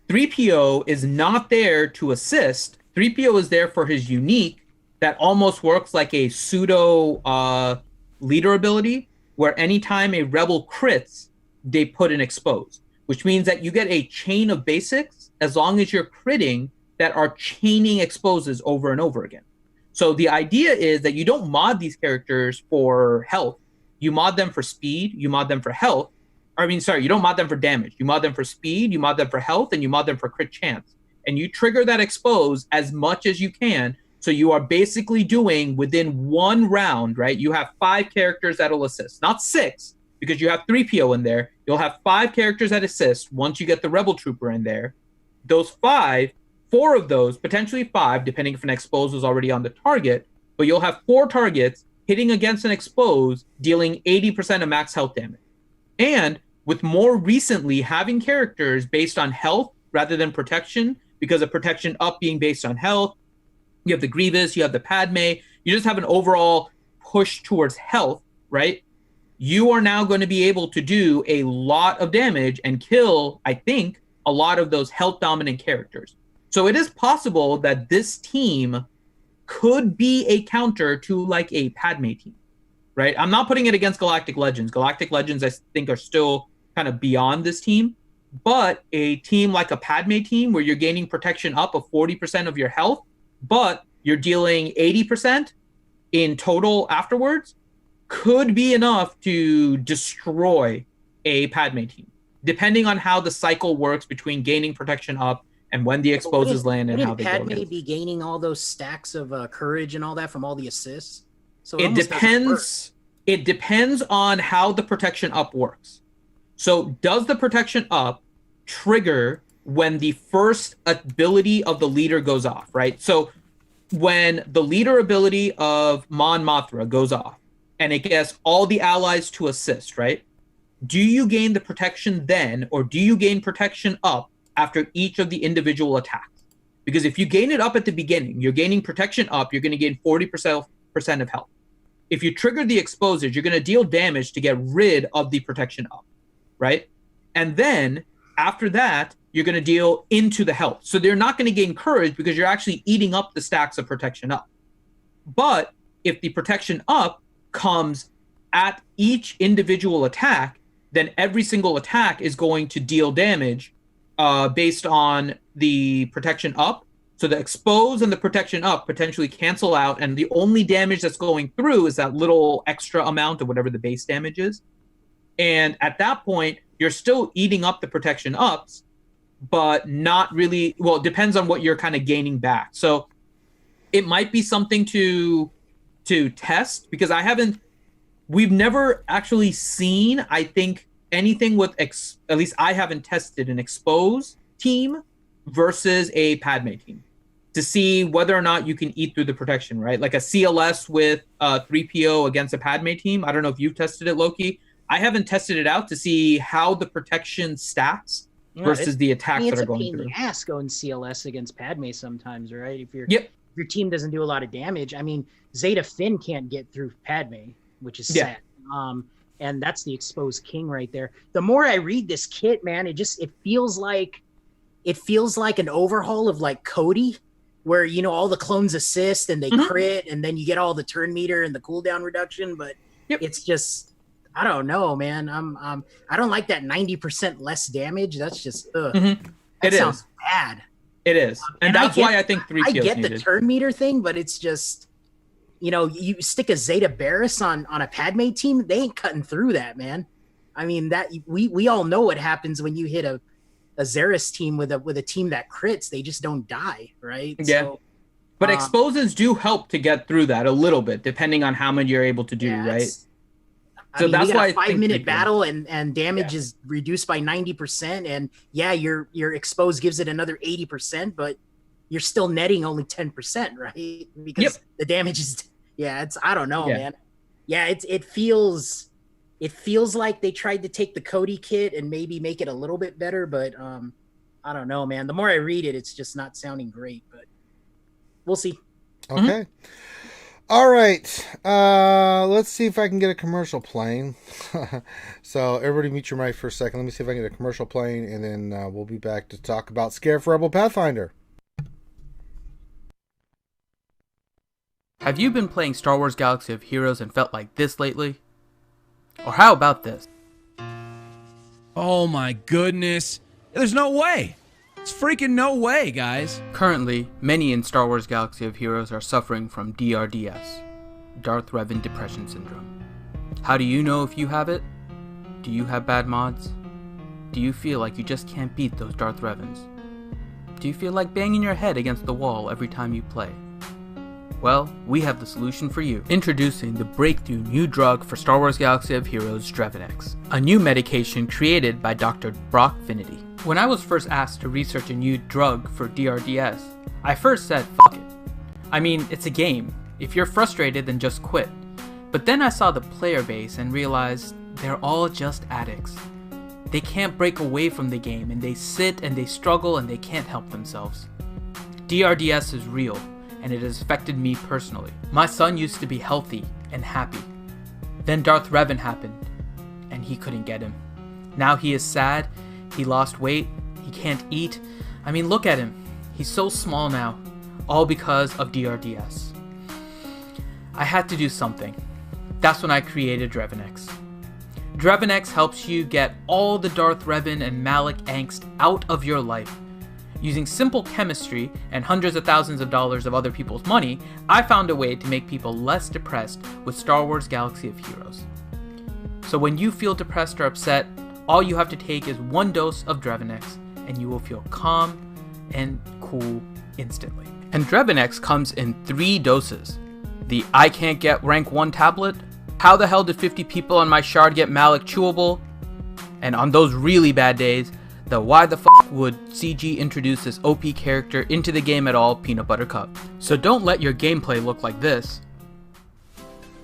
3PO is not there to assist. 3PO is there for his unique that almost works like a pseudo leader ability, where anytime a rebel crits, they put an expose, which means that you get a chain of basics. As long as you're critting, that are chaining exposes over and over again. So the idea is that you don't mod these characters for health. You mod them for speed, you mod them for health. You don't mod them for damage. You mod them for speed, you mod them for health, and you mod them for crit chance. And you trigger that expose as much as you can. So you are basically doing within one round, right? You have 5 characters that'll assist, not 6, because you have 3PO in there. You'll have 5 characters that assist once you get the Rebel Trooper in there. Those 5, 4 of those, potentially 5, depending if an expose was already on the target, but you'll have 4 targets hitting against an expose, dealing 80% of max health damage. And with more recently having characters based on health rather than protection, because of protection up being based on health, you have the Grievous, you have the Padme, you just have an overall push towards health, right? You are now going to be able to do a lot of damage and kill, I think, a lot of those health dominant characters. So it is possible that this team could be a counter to like a Padme team, right? I'm not putting it against Galactic Legends. Galactic Legends, I think, are still kind of beyond this team. But a team like a Padme team where you're gaining protection up of 40% of your health, but you're dealing 80% in total afterwards, could be enough to destroy a Padme team, depending on how the cycle works between gaining protection up and when the exposes land and how they go. Padme be gaining all those stacks of courage and all that from all the assists? So it depends. It depends on how the protection up works. So does the protection up trigger when the first ability of the leader goes off, right? So when the leader ability of Mon Mothma goes off and it gets all the allies to assist, right? Do you gain the protection then, or do you gain protection up after each of the individual attacks? Because if you gain it up at the beginning, you're gaining protection up, you're going to gain 40% of health. If you trigger the exposures, you're going to deal damage to get rid of the protection up, right? And then after that, you're going to deal into the health. So they're not going to gain courage because you're actually eating up the stacks of protection up. But if the protection up comes at each individual attack, then every single attack is going to deal damage based on the protection up. So the expose and the protection up potentially cancel out, and the only damage that's going through is that little extra amount of whatever the base damage is. And at that point, you're still eating up the protection ups, but not really. Well, it depends on what you're kind of gaining back. So it might be something to test, because we've never actually seen, I think, anything with at least I haven't tested an expose team versus a Padme team to see whether or not you can eat through the protection, right? Like a CLS with 3PO against a Padme team. I don't know if you've tested it, Loki. I haven't tested it out to see how the protection stacks versus the attacks that are going through. It's a pain in the ass going CLS against Padme sometimes, right? If your team doesn't do a lot of damage. I mean, Zeta Finn can't get through Padme, which is sad. And that's the exposed king right there. The more I read this kit, man, it feels like an overhaul of like Cody, where, you know, all the clones assist and they crit, and then you get all the turn meter and the cooldown reduction. But it's just, I don't know, man. I don't like that 90% less damage. That's just that sounds bad. It is, and that's why I think 3PO. I get the turn meter thing, but it's just, you know, you stick a Zeta Barris on a Padme team, they ain't cutting through that, man. I mean, that we all know what happens when you hit a Zeris team with a team that crits. They just don't die, right? Yeah. So, but exposes do help to get through that a little bit, depending on how much you're able to do, right? So that's why a 5-minute battle and damage is reduced by 90%, and your expose gives it another 80%, but you're still netting only 10%, right? Because the damage is it's, I don't know, man. Yeah, it feels like they tried to take the Cody kit and maybe make it a little bit better, but I don't know, man. The more I read it, it's just not sounding great, but we'll see. Okay. All right. Let's see if I can get a commercial playing. So everybody mute your mic for a second. Let me see if I can get a commercial playing, and then we'll be back to talk about Scarif Rebel Pathfinder. Have you been playing Star Wars Galaxy of Heroes and felt like this lately? Or how about this? Oh my goodness. There's no way. It's freaking no way, guys. Currently, many in Star Wars Galaxy of Heroes are suffering from DRDS, Darth Revan Depression Syndrome. How do you know if you have it? Do you have bad mods? Do you feel like you just can't beat those Darth Revans? Do you feel like banging your head against the wall every time you play? Well, we have the solution for you. Introducing the breakthrough new drug for Star Wars Galaxy of Heroes, Drevinex, a new medication created by Dr. Brock Finity. When I was first asked to research a new drug for DRDS, I first said, fuck it. I mean, it's a game. If you're frustrated, then just quit. But then I saw the player base and realized they're all just addicts. They can't break away from the game, and they sit and they struggle and they can't help themselves. DRDS is real, and it has affected me personally. My son used to be healthy and happy. Then Darth Revan happened, and he couldn't get him. Now he is sad, he lost weight, he can't eat. I mean, look at him. He's so small now, all because of DRDS. I had to do something. That's when I created Drevinex. Drevinex helps you get all the Darth Revan and Malak angst out of your life. Using simple chemistry and hundreds of thousands of dollars of other people's money, I found a way to make people less depressed with Star Wars Galaxy of Heroes. So when you feel depressed or upset, all you have to take is one dose of Drevinex, and you will feel calm and cool instantly. And Drevinex comes in 3 doses. The I can't get rank 1 tablet, how the hell did 50 people on my shard get Malak chewable, and on those really bad days, the why the fuck would CG introduce this OP character into the game at all peanut butter cup. So don't let your gameplay look like this.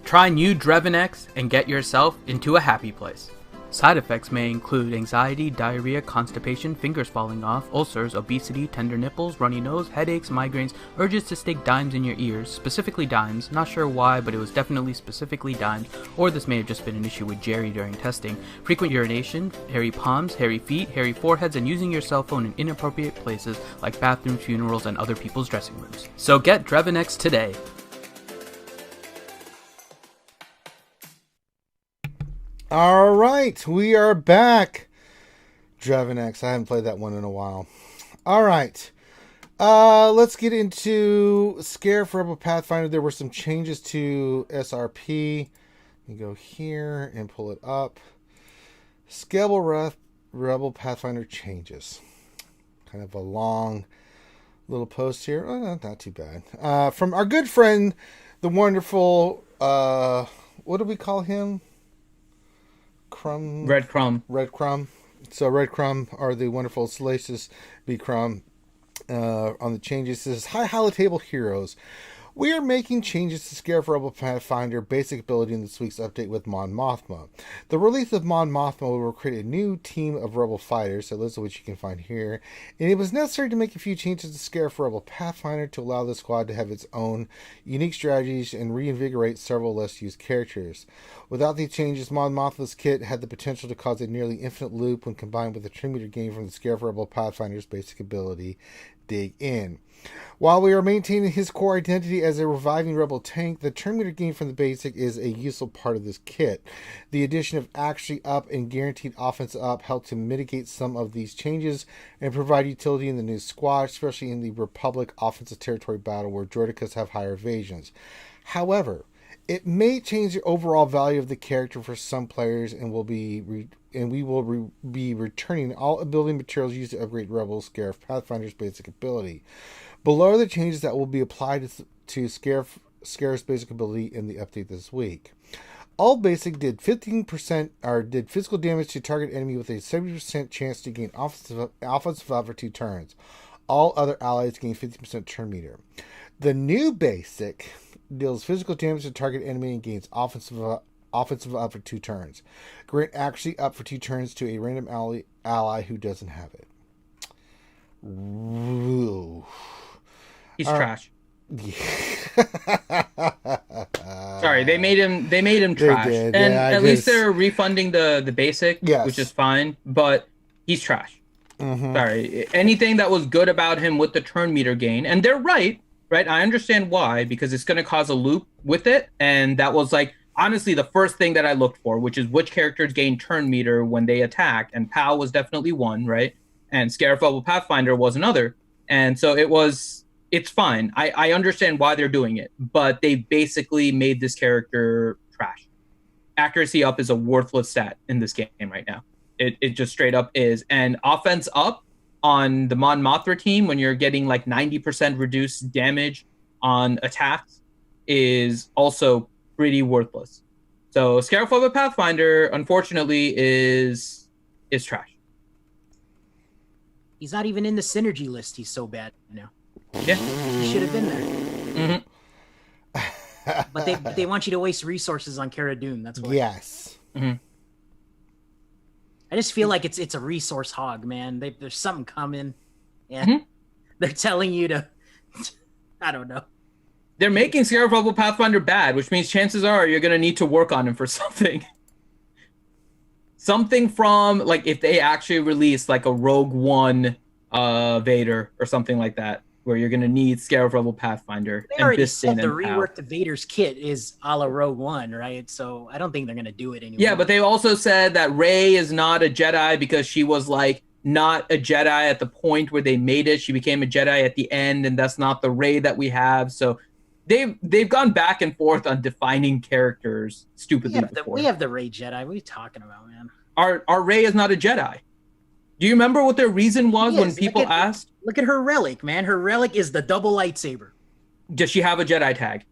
Try new Drevinex and get yourself into a happy place. Side effects may include anxiety, diarrhea, constipation, fingers falling off, ulcers, obesity, tender nipples, runny nose, headaches, migraines, urges to stick dimes in your ears, specifically dimes, not sure why, but it was definitely specifically dimes, or this may have just been an issue with Jerry during testing, frequent urination, hairy palms, hairy feet, hairy foreheads, and using your cell phone in inappropriate places like bathrooms, funerals, and other people's dressing rooms. So get Drevinex today. All right, we are back. Drevinex. I haven't played that one in a while. All right. Let's get into Scare for Rebel Pathfinder. There were some changes to SRP. Let me go here and pull it up. Scalable Rebel Pathfinder changes. Kind of a long little post here. Oh, not too bad. From our good friend, the wonderful, what do we call him? Red Crumb. So Red Crumb are the wonderful Salacious B. Crumb on the changes. This is High Table Heroes. We are making changes to Scare for Rebel Pathfinder basic ability in this week's update with Mon Mothma. The release of Mon Mothma will create a new team of Rebel fighters, so those are what you can find here. And it was necessary to make a few changes to Scare for Rebel Pathfinder to allow the squad to have its own unique strategies and reinvigorate several less used characters. Without these changes, Mon Mothma's kit had the potential to cause a nearly infinite loop when combined with the trim meter gain from the Scare for Rebel Pathfinder's basic ability, Dig In. While we are maintaining his core identity as a reviving rebel tank, the turn meter gain from the basic is a useful part of this kit. The addition of Actually Up and Guaranteed Offense Up help to mitigate some of these changes and provide utility in the new squad, especially in the Republic offensive territory battle where Droidicas have higher evasions. However, it may change the overall value of the character for some players, and we will be returning all ability materials used to upgrade Rebel Scare Pathfinder's basic ability. Below are the changes that will be applied to Scare's basic ability in the update this week. All basic did 15% or did physical damage to target enemy with a 70% chance to gain offensive up for 2 turns. All other allies gain 50% turn meter. The new basic deals physical damage to target enemy and gains offensive up for 2 turns. Grant Actually Up for 2 turns to a random ally who doesn't have it. Ooh. He's trash. Sorry, they made him trash. Did, and yeah, at least they're refunding the basic, yes, which is fine, but he's trash. Mm-hmm. Sorry. Anything that was good about him with the turn meter gain, and they're right? I understand why, because it's going to cause a loop with it, and that was honestly the first thing that I looked for, which is which characters gain turn meter when they attack, and POW was definitely one, right? and Scarif level Pathfinder was another. And so it's fine. I understand why they're doing it, but they basically made this character trash. Accuracy up is a worthless stat in this game right now. It just straight up is. And offense up on the Mon Mothma team, when you're getting like 90% reduced damage on attacks, is also pretty worthless. So Scarif level Pathfinder, unfortunately, is trash. He's not even in the synergy list. He's so bad now. Yeah, he should have been there. But they want you to waste resources on Cara Dune. That's why. Yes. I just feel like it's a resource hog, man. There's something coming, and they're telling you to. I don't know. They're making Scarif level Pathfinder bad, which means chances are you're gonna need to work on him for something. Something from, like, if they actually release like a Rogue One Vader or something like that, where you're gonna need Scarif level Pathfinder. They already said the reworked Vader's kit is a la Rogue One, right? So I don't think they're gonna do it anymore. Yeah, but they also said that Rey is not a Jedi because she was like not a Jedi at the point where they made it. She became a Jedi at the end, and that's not the Rey that we have. So they've gone back and forth on defining characters stupidly before. We have the Rey Jedi. What are you talking about, man? Our Rey is not a Jedi. Do you remember what their reason was when people asked? Look at her relic, man. Her relic is the double lightsaber. Does she have a Jedi tag?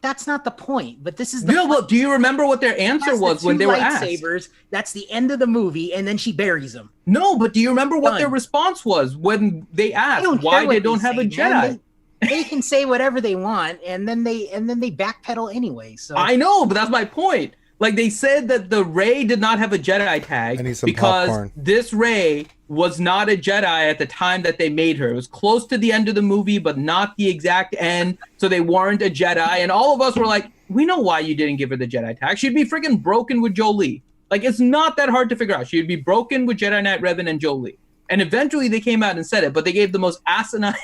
That's not the point, but this is the No, but do you remember what their answer was when they were asked? Lightsabers, that's the end of the movie, and then she buries them. No, but do you remember what their response was when they asked why they don't have a Jedi? They can say whatever they want, and then they backpedal anyway. So I know, but that's my point. Like, they said that the Rey did not have a Jedi tag because popcorn. This Rey was not a Jedi at the time that they made her. It was close to the end of the movie, but not the exact end, so they weren't a Jedi. And all of us were like, we know why you didn't give her the Jedi tag. She'd be freaking broken with Jolie. Like, it's not that hard to figure out. She'd be broken with Jedi Knight Revan and Jolie. And eventually they came out and said it, but they gave the most asinine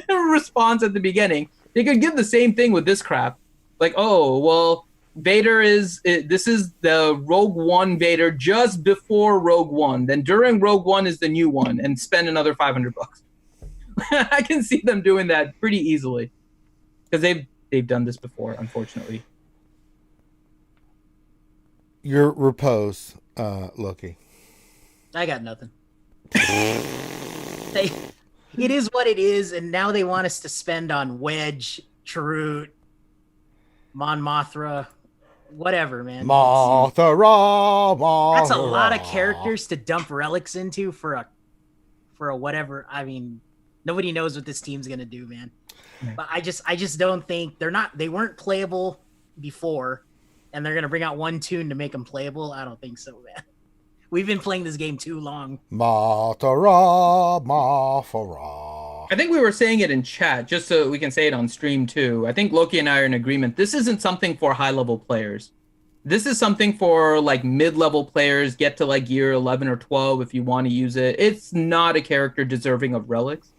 response at the beginning. They could give the same thing with this crap. Like, oh, well, Vader this is the Rogue One Vader just before Rogue One. Then during Rogue One is the new one, and spend another $500. I can see them doing that pretty easily because they've done this before, unfortunately. Your repose, Loki. I got nothing. It is what it is, and now they want us to spend on Wedge, Chirrut, Mon Mothma, whatever, man. Mothra. That's a lot of characters to dump relics into for a whatever. I mean, nobody knows what this team's gonna do, man. But I just don't think they weren't playable before, and they're gonna bring out one tune to make them playable. I don't think so, man. We've been playing this game too long. Mothra. I think we were saying it in chat, just so we can say it on stream too. I think Loki and I are in agreement. This isn't something for high-level players. This is something for like mid-level players, get to like year 11 or 12 if you want to use it. It's not a character deserving of relics.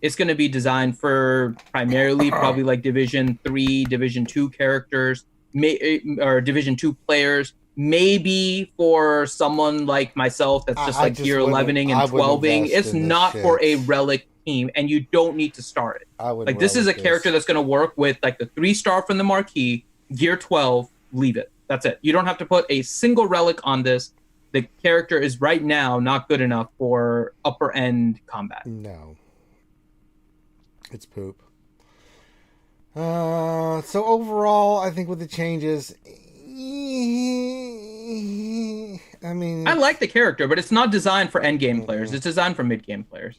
It's going to be designed for primarily probably like Division 3, Division 2 characters, or Division 2 players. Maybe for someone like myself that's just like year 11ing and 12ing. It's not for a relic team, and you don't need to start it. Like, this is a character that's going to work with like the 3-star from the marquee, gear 12, leave it. That's it. You don't have to put a single relic on this. The character is right now not good enough for upper end combat. No. It's poop. So overall, I think with the changes, I mean, I like the character, but it's not designed for end game players. It's designed for mid game players.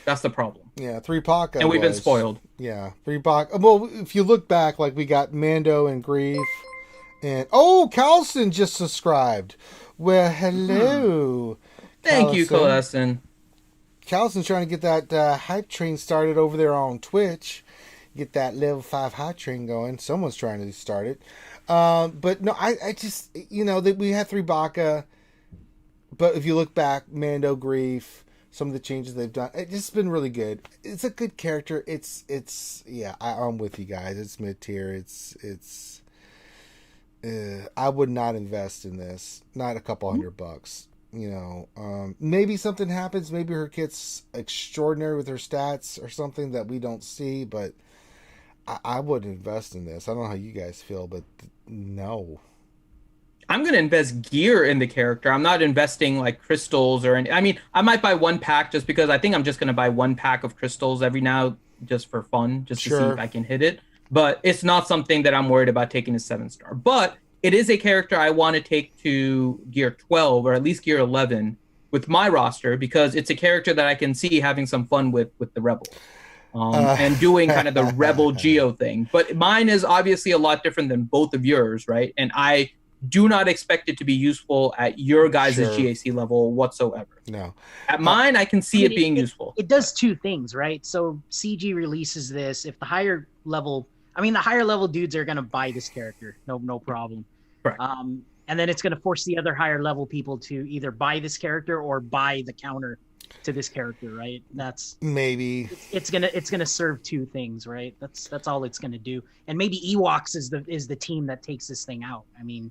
That's the problem. Yeah, 3PAC. And we've been spoiled. Yeah, 3PAC. Well, if you look back, like we got Mando and Grief, and Carlson just subscribed. Well, hello. Thank you, Carlson. Carlson's trying to get that hype train started over there on Twitch. Get that level 5 hype train going. Someone's trying to start it. But no, I just, we had 3PAC, but if you look back, Mando, Grief, some of the changes they've done, it's just been really good. It's a good character. I'm with you guys. It's mid tier. I would not invest in this. Not a couple $100. Maybe something happens. Maybe her kit's extraordinary with her stats or something that we don't see, but I would invest in this. I don't know how you guys feel, but no. I'm going to invest gear in the character. I'm not investing like crystals or any. I mean, I might buy one pack just because I think I'm just going to buy one pack of crystals every now just for fun, just to see if I can hit it. But it's not something that I'm worried about taking a 7-star. But it is a character I want to take to gear 12 or at least gear 11 with my roster because it's a character that I can see having some fun with the Rebel. And doing kind of the Rebel Geo thing. But mine is obviously a lot different than both of yours, right? And I do not expect it to be useful at your guys' GAC level whatsoever. No. At mine, I can see it being useful. It does two things, right? So CG releases this. If the higher level dudes are going to buy this character, no problem. Correct. And then it's going to force the other higher level people to either buy this character or buy the counter to this character, right? That's maybe it's gonna serve two things, right? That's all it's gonna do. And maybe Ewoks is the team that takes this thing out. I mean,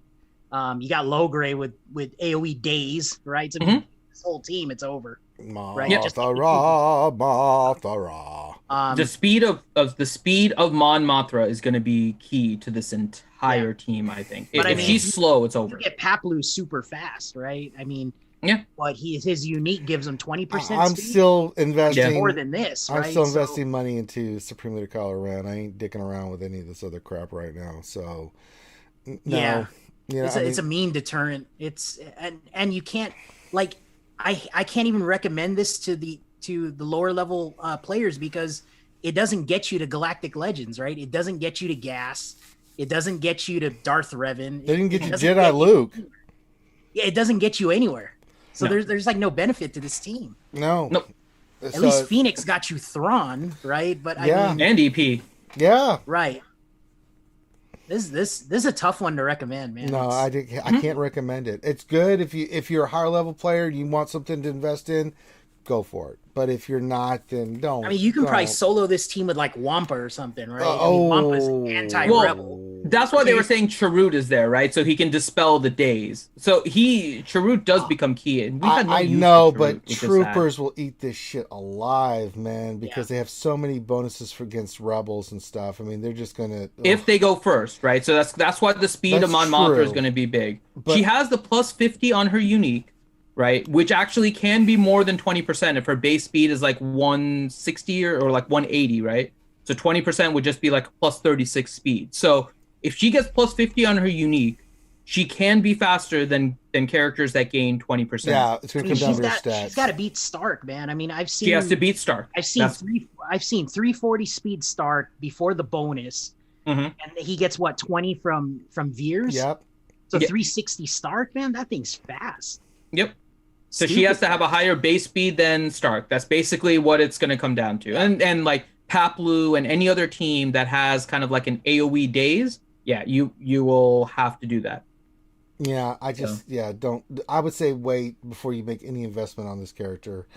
you got Logray with AoE days, right? So this whole team, it's over. Right? The speed of Mon Mothma is going to be key to this entire team, I think. If she's slow, it's over. You get Paplu super fast, right? I mean, but his unique gives him 20%. I'm still investing more than this. Right? I'm still investing money into Supreme Leader Kylo Ren. I ain't dicking around with any of this other crap right now. So no. It's a mean deterrent. It's and you can't I can't even recommend this to the lower level players because it doesn't get you to Galactic Legends, right? It doesn't get you to Gas. It doesn't get you to Darth Revan. They didn't get you Jedi Luke. It doesn't get you anywhere. So there's like no benefit to this team. No. At least Phoenix got you Thrawn, right? But I mean, and EP. Yeah. Right. This is a tough one to recommend, man. No, I can't recommend it. It's good if you're a higher level player and you want something to invest in, go for it. But if you're not, then don't. I mean, you can probably solo this team with like Wampa or something, right? Wampa's anti-rebel. That's why they were saying Chirrut is there, right? So he can dispel the days. So Chirrut does become key. And I know, but troopers will eat this shit alive, man, because they have so many bonuses against rebels and stuff. I mean, they're just gonna if they go first, right? So that's why the speed of Mon Mothma is going to be big. But she has the plus 50 on her unique, right? Which actually can be more than 20% if her base speed is like 160 or like 180, right? So 20% would just be like plus 36 speed. So if she gets plus 50 on her unique, she can be faster than characters that gain 20%. Yeah, it's gonna come down to her stats. She's got to beat Stark, man. I mean, she has to beat Stark. I've seen 340 speed Stark before the bonus, and he gets 20 from Veers. Yep. So 360 Stark, man, that thing's fast. Yep. So she has to have a higher base speed than Stark. That's basically what it's going to come down to. And like Paplu and any other team that has kind of like an AoE days, you will have to do that. Yeah, don't. I would say wait before you make any investment on this character.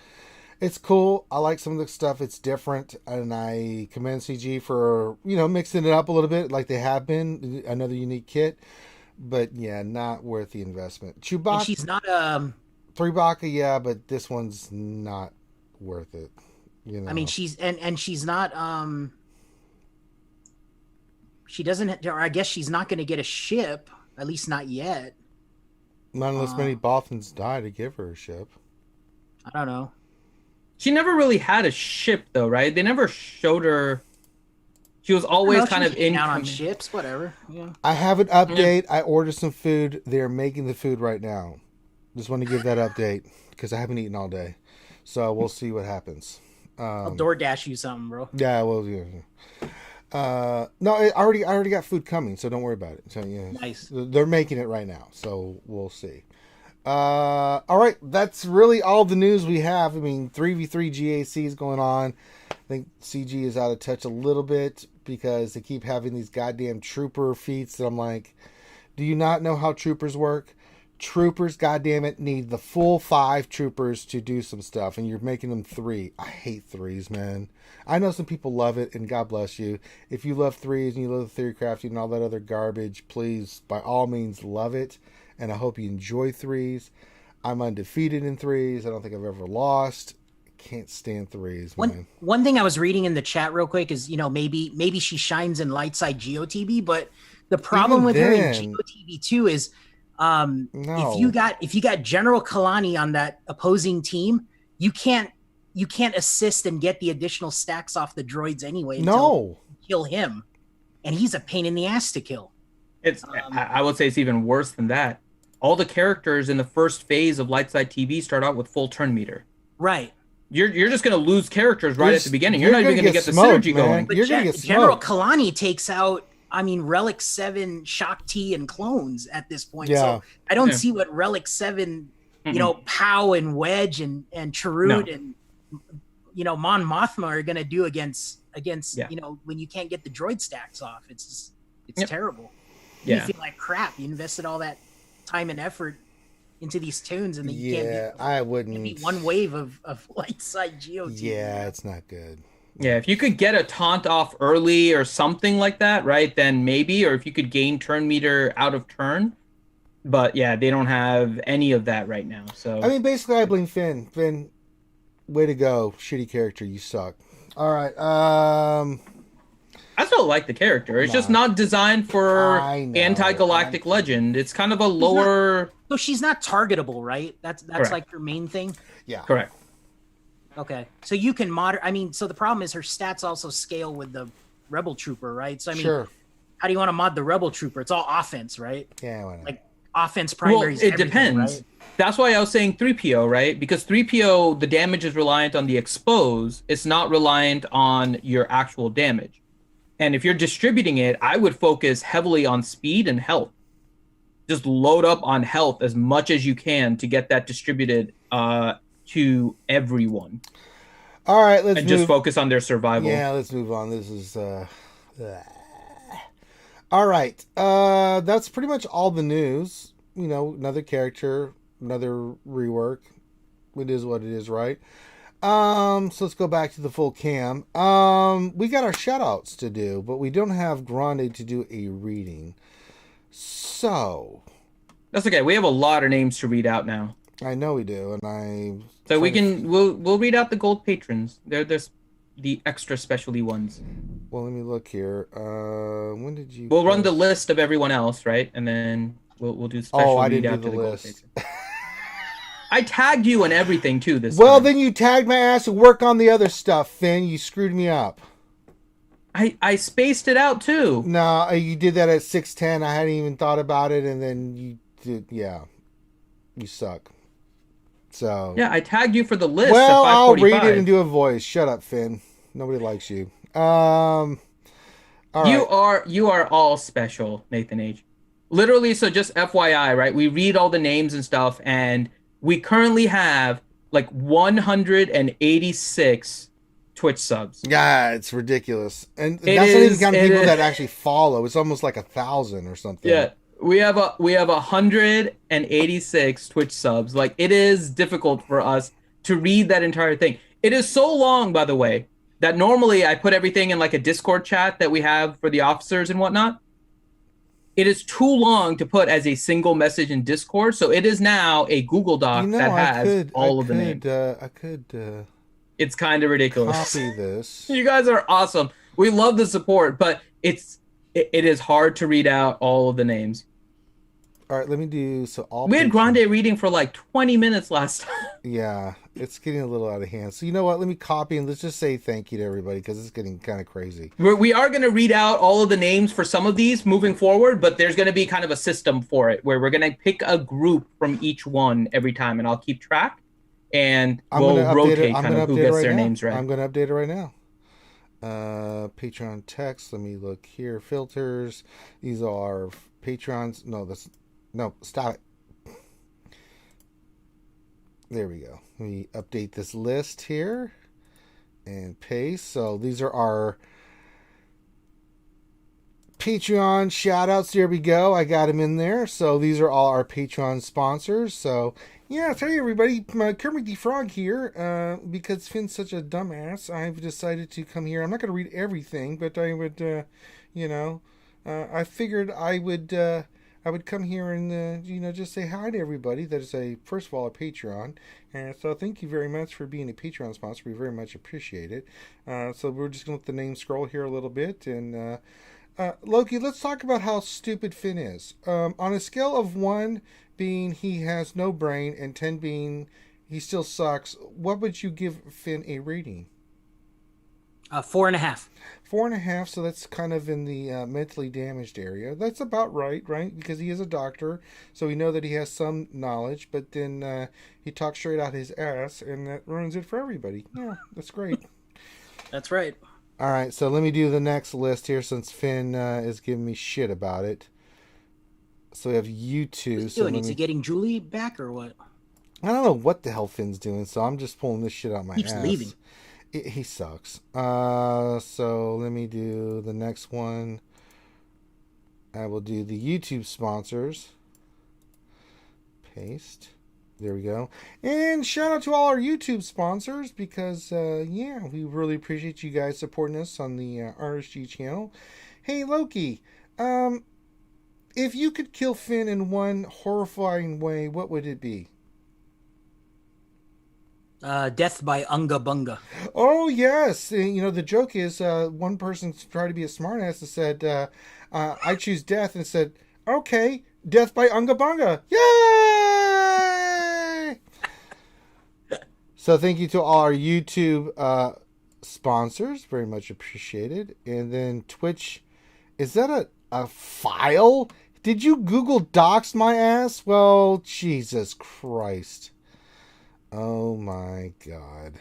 It's cool. I like some of the stuff. It's different, and I commend CG for mixing it up a little bit, like they have been. Another unique kit, but not worth the investment. Chewbacca. And she's not 3-Baka, but this one's not worth it. I mean, she's not. She doesn't, or I guess she's not going to get a ship, at least not yet. Not unless many Bothans die to give her a ship. I don't know. She never really had a ship, though, right? They never showed her. She was always kind of in down on ships, whatever. Yeah. I have an update. I ordered some food. They're making the food right now. Just want to give that update because I haven't eaten all day, so we'll see what happens. I'll DoorDash you something, bro. Yeah, well, no, I already got food coming, so don't worry about it. So nice. They're making it right now, so we'll see. All right, that's really all the news we have. I mean, 3v3 GAC is going on. I think CG is out of touch a little bit because they keep having these goddamn trooper feats that I'm like, do you not know how troopers work? Troopers, goddammit, need the full 5 troopers to do some stuff, and you're making them 3. I hate 3s, man. I know some people love it, and God bless you. If you love 3s and you love theory crafting and all that other garbage, please, by all means, love it, and I hope you enjoy 3s. I'm undefeated in threes. I don't think I've ever lost. Can't stand threes, man. One thing I was reading in the chat real quick is, maybe she shines in light side GOTB, but the problem with her in GOTB too is if you got General Kalani on that opposing team, you can't assist and get the additional stacks off the droids anyway until you kill him. And he's a pain in the ass to kill. I would say it's even worse than that. All the characters in the first phase of Lightside TV start out with full turn meter. Right. You're just going to lose characters right at the beginning. You're not even going to get the synergy going. But General Kalani takes out, Relic 7, Shock T, and clones at this point. Yeah. So I don't see what Relic 7, Pow and Wedge and Chirrut and, Mon Mothma are going to do against when you can't get the droid stacks off. It's terrible. Yeah. You feel like crap. You invested all that time and effort into these tunes, and then you can't get one wave of light side GOT. Yeah, it's not good. Yeah, if you could get a taunt off early or something like that, right, then maybe, or if you could gain turn meter out of turn. But yeah, they don't have any of that right now. So basically I blame Finn. Finn, way to go. Shitty character, you suck. All right. I still like the character. It's just not designed for anti-galactic legend. It's kind of a lower. So she's not targetable, right? That's correct. Like her main thing. Yeah. Correct. Okay. So you can so the problem is her stats also scale with the Rebel Trooper, right? So sure. How do you want to mod the Rebel Trooper? It's all offense, right? Yeah. Why not? Like offense primaries. Well, it depends. Right? That's why I was saying 3PO, right? Because 3PO, the damage is reliant on the expose. It's not reliant on your actual damage. And if you're distributing it, I would focus heavily on speed and health. Just load up on health as much as you can to get that distributed to everyone. All right, just focus on their survival. Yeah, let's move on. This is all right. That's pretty much all the news. Another character, another rework. It is what it is, right? So let's go back to the full cam. We got our shoutouts to do, but we don't have Grande to do a reading. So that's okay. We have a lot of names to read out now. I know we do, we'll read out the gold patrons. There's the extra specialty ones. Well, let me look here. When did you? We'll run the list of everyone else, right? And then we'll do special read out to the gold patrons. I tagged you and everything too this time. Then you tagged my ass to work on the other stuff, Finn. You screwed me up. I spaced it out too. No, you did that at 6:10. I hadn't even thought about it, and then you did. Yeah, you suck. So yeah, I tagged you for the list. Well, at 5:45. I'll read it and do a voice. Shut up, Finn. Nobody likes you. All right. You are all special, Nathan H. Literally, so just FYI, right? We read all the names and stuff, and we currently have like 186 Twitch subs. Yeah, it's ridiculous. And that's not even counting people that actually follow. It's almost like 1,000 or something. Yeah. We have 186 Twitch subs. Like, it is difficult for us to read that entire thing. It is so long, by the way, that normally I put everything in like a Discord chat that we have for the officers and whatnot. It is too long to put as a single message in Discord, so it is now a Google Doc that has all of the names. It's kind of ridiculous. Copy this. You guys are awesome. We love the support, but it is hard to read out all of the names. All right, let me do We had Grande reading for like 20 minutes last time. Yeah, it's getting a little out of hand. So you know what? Let me copy and let's just say thank you to everybody because it's getting kind of crazy. We are going to read out all of the names for some of these moving forward, but there's going to be kind of a system for it where we're going to pick a group from each one every time, and I'll keep track, and we'll rotate kind of who gets their names right. I'm going to update it right now. Patreon text. Let me look here. Filters. These are Patrons. No, stop it. There we go. Let me update this list here and paste. So these are our Patreon shoutouts. There we go. I got them in there. So these are all our Patreon sponsors. So yeah, I'll tell you everybody, Kermit the Frog here, because Finn's such a dumbass, I've decided to come here. I'm not going to read everything, but I would, I figured I would I would come here and just say hi to everybody that is first of all a Patreon. And so thank you very much for being a Patreon sponsor. We very much appreciate it. So we're just gonna let the name scroll here a little bit. And Loki, let's talk about how stupid Finn is. On a scale of 1 being he has no brain and 10 being he still sucks, what would you give Finn a rating? 4.5. 4.5, so that's kind of in the mentally damaged area. That's about right? Because he is a doctor, so we know that he has some knowledge, but then he talks straight out his ass, and that ruins it for everybody. Yeah, that's great. That's right. All right, so let me do the next list here, since Finn is giving me shit about it. So we have YouTube. What's he doing? Is he getting Julie back, or what? I don't know what the hell Finn's doing, so I'm just pulling this shit out my Keeps ass. leaving. He sucks. So let me do the next one. I will do the YouTube sponsors. Paste. There we go. And shout out to all our YouTube sponsors because, we really appreciate you guys supporting us on the RSG channel. Hey, Loki. If you could kill Finn in one horrifying way, what would it be? Death by Unga Bunga. Oh, yes. The joke is one person tried to be a smartass and said, I choose death, and said, okay, death by Unga Bunga. Yay! So thank you to all our YouTube sponsors. Very much appreciated. And then Twitch. Is that a file? Did you Google Docs my ass? Well, Jesus Christ. Oh my God.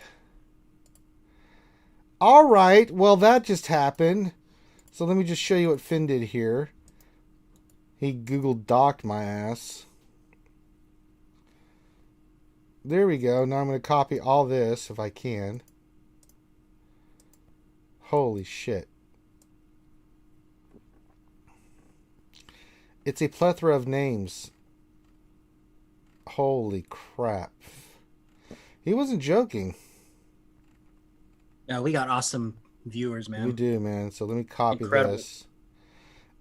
All right. Well, that just happened. So let me just show you what Finn did here. He Google Doc'd my ass. There we go. Now I'm going to copy all this if I can. Holy shit. It's a plethora of names. Holy crap. He wasn't joking. Yeah, we got awesome viewers, man. We do, man. So let me copy this.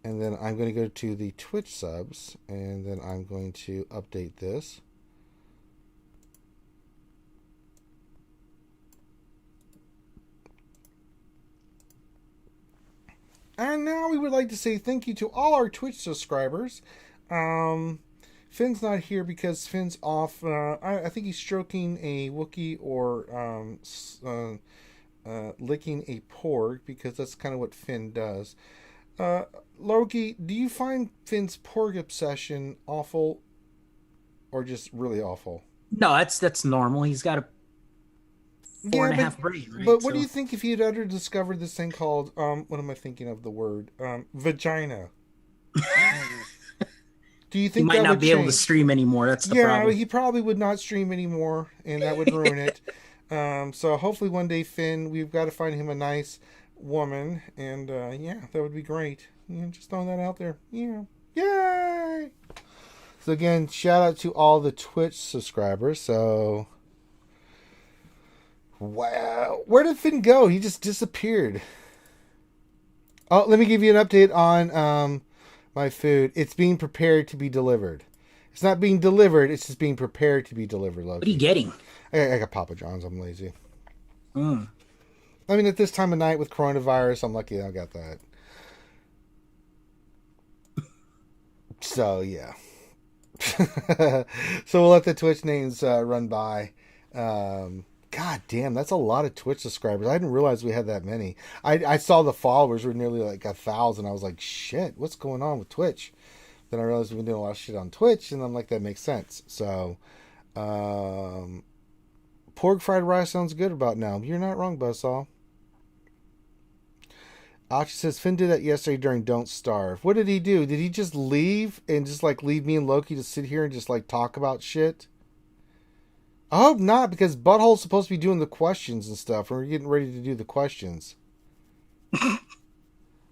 And then I'm going to go to the Twitch subs. And then I'm going to update this. And now we would like to say thank you to all our Twitch subscribers. Finn's not here because Finn's off. I think he's stroking a Wookiee or licking a porg, because that's kind of what Finn does. Loki, do you find Finn's porg obsession awful or just really awful? No, that's normal. He's got a 4.5 brain, right? But what do you think if he had ever discovered this thing called, what am I thinking of the word? Vagina. Do you think he might not be change? able to stream anymore? That's the problem. Yeah, he probably would not stream anymore, and that would ruin it. So hopefully one day, Finn, we've got to find him a nice woman, and that would be great. Just throwing that out there. Yeah. Yay! So again, shout out to all the Twitch subscribers. So, wow, where did Finn go? He just disappeared. Oh, let me give you an update on my food. It's being prepared to be delivered. It's not being delivered. It's just being prepared to be delivered. Loki. What are you getting? I got Papa John's. I'm lazy. I mean, at this time of night with coronavirus, I'm lucky I got that. So, yeah. So we'll let the Twitch names run by. God damn, that's a lot of Twitch subscribers. I didn't realize we had that many. I saw the followers were nearly like 1,000. I was like, shit, what's going on with Twitch? Then I realized we've been doing a lot of shit on Twitch, and I'm like, that makes sense. So, pork fried rice sounds good about now. You're not wrong, Buzzsaw. Ouchie says, Finn did that yesterday during Don't Starve. What did he do? Did he just leave and just like leave me and Loki to sit here and just like talk about shit? I hope not, because Butthole's supposed to be doing the questions and stuff, and we're getting ready to do the questions.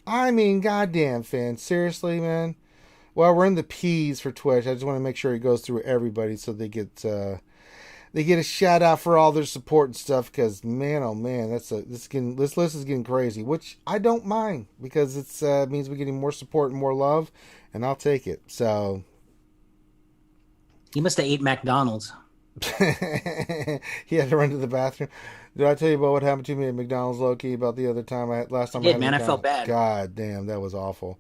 I mean, goddamn, Finn. Seriously, man? Well, we're in the P's for Twitch. I just want to make sure he goes through everybody so they get they get a shout out for all their support and stuff. Because man, oh man, this list is getting crazy. Which I don't mind because it means we're getting more support and more love, and I'll take it. So he must have ate McDonald's. He had to run to the bathroom. Did I tell you about what happened to me at McDonald's, Loki, about the other time last time? I felt bad. God damn, that was awful.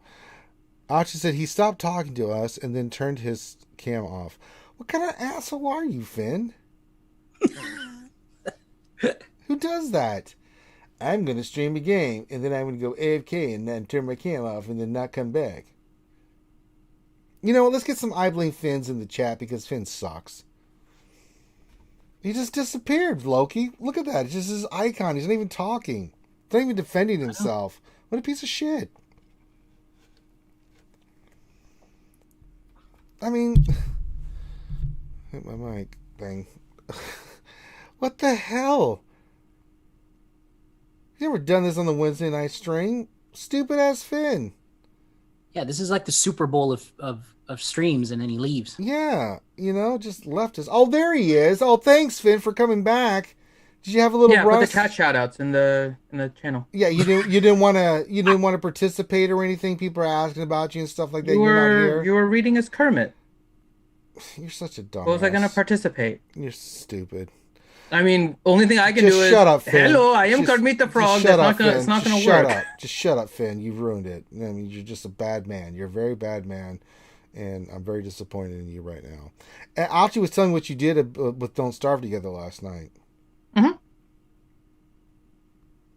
Ouchie said he stopped talking to us and then turned his cam off. What kind of asshole are you, Finn? Who does that? I'm going to stream a game and then I'm going to go AFK and then turn my cam off and then not come back. You know what? Let's get some idling Finns in the chat because Finn sucks. He just disappeared, Loki. Look at that. It's just his icon. He's not even talking. He's not even defending himself. What a piece of shit. I mean, hit my mic thing. What the hell? You ever done this on the Wednesday night stream? Stupid ass Finn. Yeah, this is like the Super Bowl of streams, and then he leaves. Yeah, just left us. Oh, there he is. Oh, thanks, Finn, for coming back. Did you have a little rush? Yeah, put the chat shoutouts in the channel. Yeah, you didn't want to participate or anything. People are asking about you and stuff like that. You're not here. You were reading as Kermit. You're such a dumbass. What was I gonna participate? You're stupid. I mean, only thing I can do is shut up, Finn. Hello, I am Kermit the Frog. It's not gonna work. Shut up. Just shut up, Finn. You've ruined it. I mean, you're just a bad man. You're a very bad man, and I'm very disappointed in you right now. And Ouchie was telling what you did with Don't Starve together last night. Mm-hmm.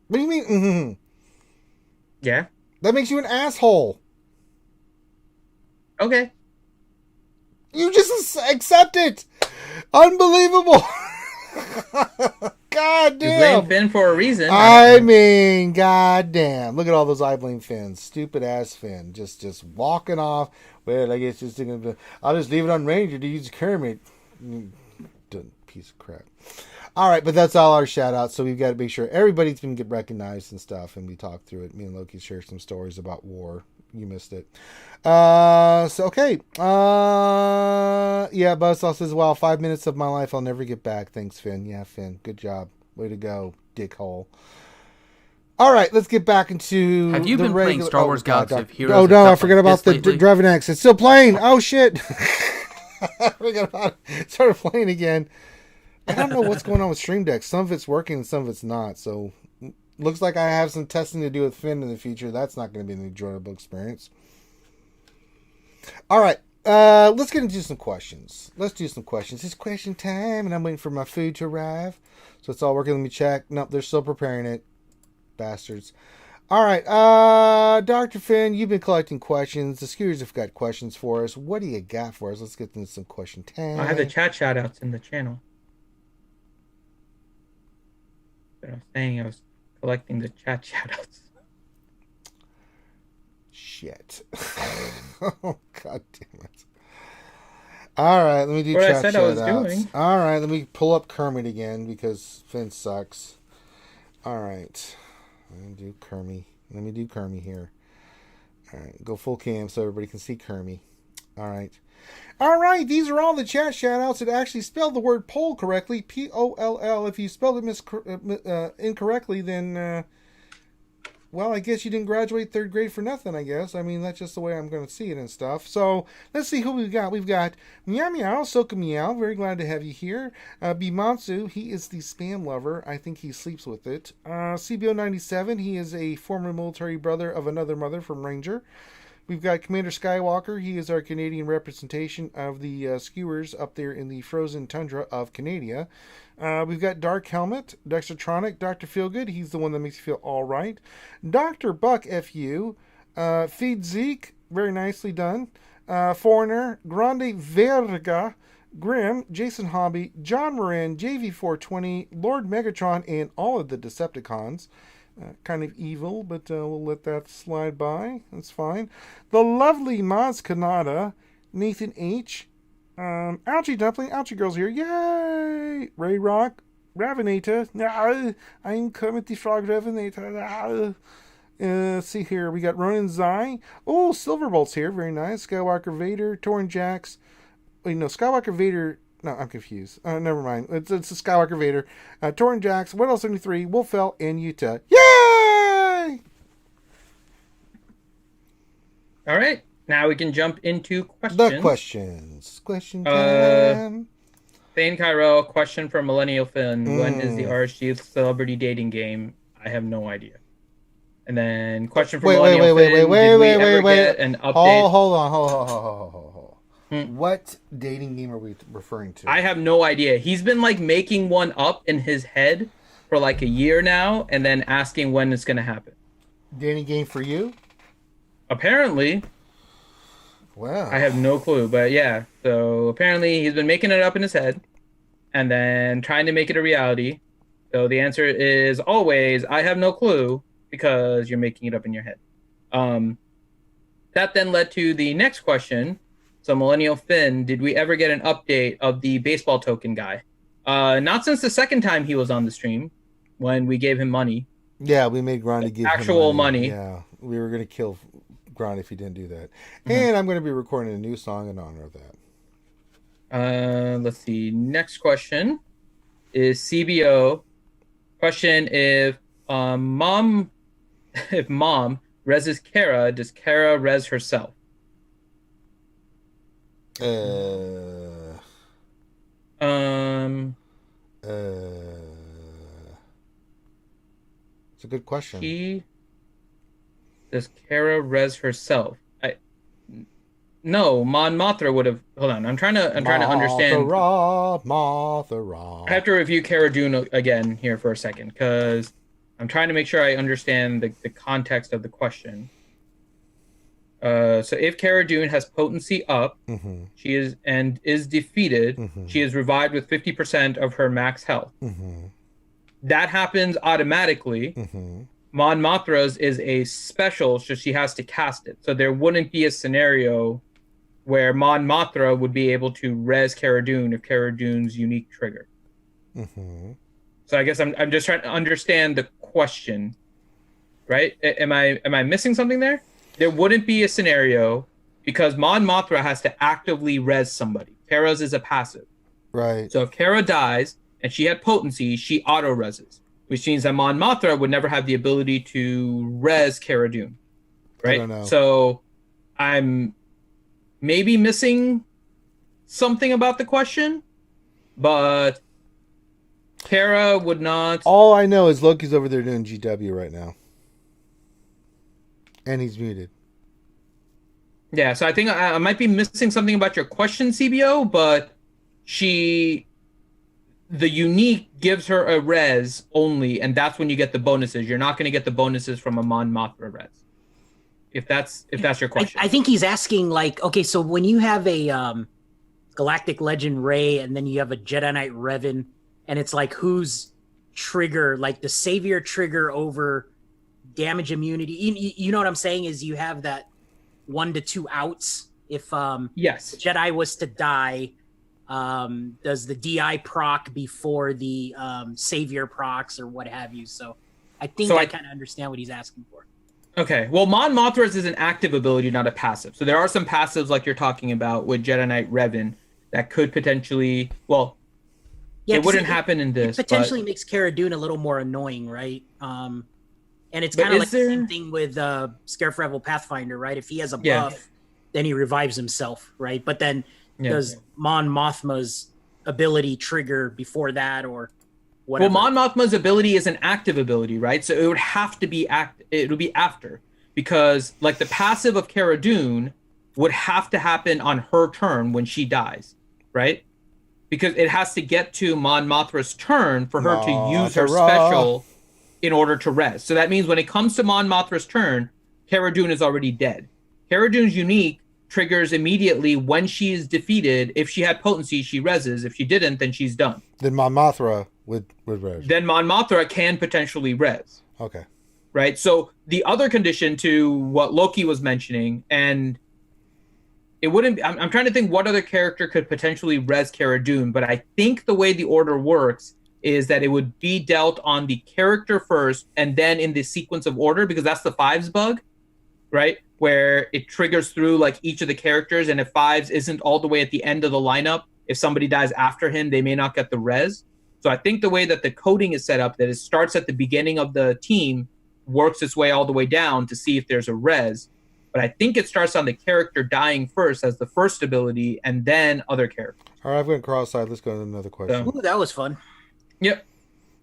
What do you mean? Mm-hmm. Yeah. That makes you an asshole. Okay. You just accept it. Unbelievable. God damn. You blame Finn for a reason. I mean, god damn. Look at all those I blame Finns. Stupid ass Finn. Just walking off. Well, I guess I'll just leave it on Ranger to use Kermit. Piece of crap. All right, but that's all our shout outs. So we've got to make sure everybody's been get recognized and stuff. And we talked through it. Me and Loki shared some stories about war. You missed it. Okay. Yeah, Buzzsaw says, wow, 5 minutes of my life I'll never get back. Thanks, Finn. Yeah, Finn. Good job. Way to go, dickhole. All right, let's get back into Have you been playing Star Wars Galaxy of Heroes? Oh, no, I forgot about the driving X. It's still playing. Oh, shit. I forgot about it. It started playing again. I don't know what's going on with Stream Deck. Some of it's working and some of it's not. So, looks like I have some testing to do with Finn in the future. That's not going to be an enjoyable experience. All right. Let's get into some questions. Let's do some questions. It's question time, and I'm waiting for my food to arrive. So it's all working. Let me check. Nope, they're still preparing it. Bastards. All right. Dr. Finn, you've been collecting questions. The Skewers have got questions for us. What do you got for us? Let's get into some question time. I have the chat shoutouts in the channel. But I was saying I was collecting the chat shoutouts. Shit. Oh, god damn it. All right, let me do chat shoutouts. All right, let me pull up Kermit again because Finn sucks. All right. Let me do Kermit here. All right, go full cam so everybody can see Kermit. All right. All right, these are all the chat shoutouts that actually spelled the word poll correctly. P-O-L-L. If you spelled it incorrectly, then, well, I guess you didn't graduate 3rd grade for nothing, I guess. I mean, that's just the way I'm going to see it and stuff. So, let's see who we've got. We've got Meow Meow, Soka Meow. Very glad to have you here. Bimansu, he is the spam lover. I think he sleeps with it. CBO97, he is a former military brother of another mother from Ranger. We've got Commander Skywalker. He is our Canadian representation of the skewers up there in the frozen tundra of Canada. We've got Dark Helmet, Dexatronic, Dr. Feelgood. He's the one that makes you feel all right. Dr. Buck FU, Feed Zeke, very nicely done. Foreigner, Grande Verga, Grim, Jason Hobby, John Moran, JV420, Lord Megatron, and all of the Decepticons. Kind of evil, but we'll let that slide by. That's fine. The lovely Maz Kanata, Nathan H., Ouchie Dumpling, Ouchie Girls here. Yay! Ray Rock, Ravenator. I'm Kermit the Frog Ravenator. See here, we got Ronan Zai. Oh, Silverbolt's here. Very nice. Skywalker Vader, Torn Jax. Skywalker Vader No, I'm confused. Never mind. It's the Skywalker Vader. Torrin Jax, What Else 73, Wolfell, and Utah. Yay! All right. Now we can jump into questions. The questions. Question time. Thane Cairo, question for Millennial Finn. When is the RSG celebrity dating game? I have no idea. And then question for Millennial Finn. Did we ever get an update? Hold on. What dating game are we referring to? I have no idea. He's been like making one up in his head for like a year now and then asking when it's going to happen. Dating game for you? Apparently. Wow. I have no clue, but yeah. So apparently he's been making it up in his head and then trying to make it a reality. So the answer is always, I have no clue, because you're making it up in your head. That then led to the next question. So Millennial Finn, did we ever get an update of the baseball token guy? Not since the second time he was on the stream, when we gave him money. Yeah, we made Grande give actual him money. Yeah, we were going to kill Grande if he didn't do that. And I'm going to be recording a new song in honor of that. Let's see. Next question is CBO. Question: If mom reses Kara, does Kara res herself? It's a good question. Does Kara res herself? No, Mon Mothma would have. Hold on, I'm trying to understand. Mothra. I have to review Cara Dune again here for a second, because I'm trying to make sure I understand the context of the question. So if Cara Dune has potency up, she is defeated, she is revived with 50% of her max health. That happens automatically. Mon Mothra's is a special, so she has to cast it. So there wouldn't be a scenario where Mon Mothma would be able to res Cara Dune if Cara Dune's unique trigger. So I guess I'm just trying to understand the question, right? Am I missing something there? There wouldn't be a scenario because Mon Mothma has to actively res somebody. Kara's is a passive. Right. So if Kara dies and she had potency, she auto reses, which means that Mon Mothma would never have the ability to res Cara Dune. Right? I don't know. So I'm maybe missing something about the question, but Kara would not. All I know is Loki's over there doing GW right now. And he's muted. Yeah, so I think I might be missing something about your question, CBO, but the unique gives her a res only, and that's when you get the bonuses. You're not going to get the bonuses from a Mon Mothma res. If that's your question. I think he's asking, like, okay, so when you have a Galactic Legend Ray and then you have a Jedi Knight Revan, and it's like whose trigger, like the Savior trigger over damage immunity. You know what I'm saying? Is you have that 1 to 2 outs. If yes, Jedi was to die, does the DI proc before the Savior procs or what have you? So I think I kind of understand what he's asking for. Okay, well, Mon Mothma's is an active ability, not a passive. So there are some passives like you're talking about with Jedi Knight Revan that could potentially, well, yeah, it wouldn't happen in this. It potentially makes Cara Dune a little more annoying, right? And it's kind of like the same thing with Scareforever Pathfinder, right? If he has a buff, then he revives himself, right? But then does Mon Mothma's ability trigger before that or whatever? Well, Mon Mothma's ability is an active ability, right? So it would have to be it would be after, because like the passive of Cara Dune would have to happen on her turn when she dies, right? Because it has to get to Mon Mothma's turn for her to use her special in order to res. So that means when it comes to Mon Mothma's turn, Cara Dune is already dead. Cara Dune's unique triggers immediately when she is defeated. If she had potency, she reses. If she didn't, then she's done. Then Mon Mothma would res. Then Mon Mothma can potentially res. Okay. Right? So the other condition to what Loki was mentioning, and it wouldn't be, I'm trying to think what other character could potentially res Cara Dune, but I think the way the order works is that it would be dealt on the character first and then in the sequence of order, because that's the fives bug, right? Where it triggers through like each of the characters, and if fives isn't all the way at the end of the lineup, if somebody dies after him, they may not get the res. So I think the way that the coding is set up, that it starts at the beginning of the team, works its way all the way down to see if there's a res. But I think it starts on the character dying first as the first ability, and then other characters. All right, I've gone cross-eyed. Let's go to another question. Ooh, that was fun. Yep.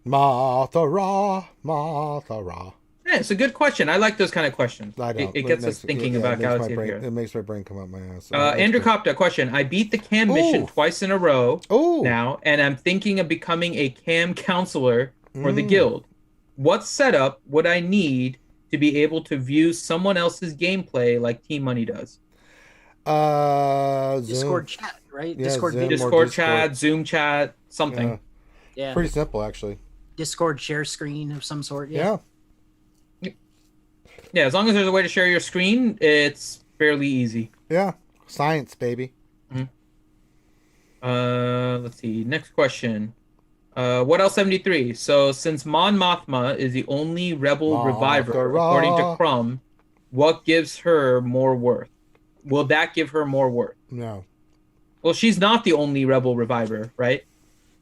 Mothra. Yeah, it's a good question. I like those kind of questions. I don't. It gets us thinking about Galaxy of brain, Heroes. It makes my brain come out my ass. Andrew Copta, question. I beat the CAM mission twice in a row now, and I'm thinking of becoming a CAM counselor for the guild. What setup would I need to be able to view someone else's gameplay like Team Money does? Discord chat, right? Yeah, Discord chat, Zoom chat, something. Yeah. Pretty simple, actually. Discord share screen of some sort. Yeah. Yeah, as long as there's a way to share your screen, it's fairly easy. Yeah. Science, baby. Let's see. Next question. What else 73? So since Mon Mothma is the only rebel reviver, according to Crumb, what gives her more worth? Will that give her more worth? No. Well, she's not the only rebel reviver, right?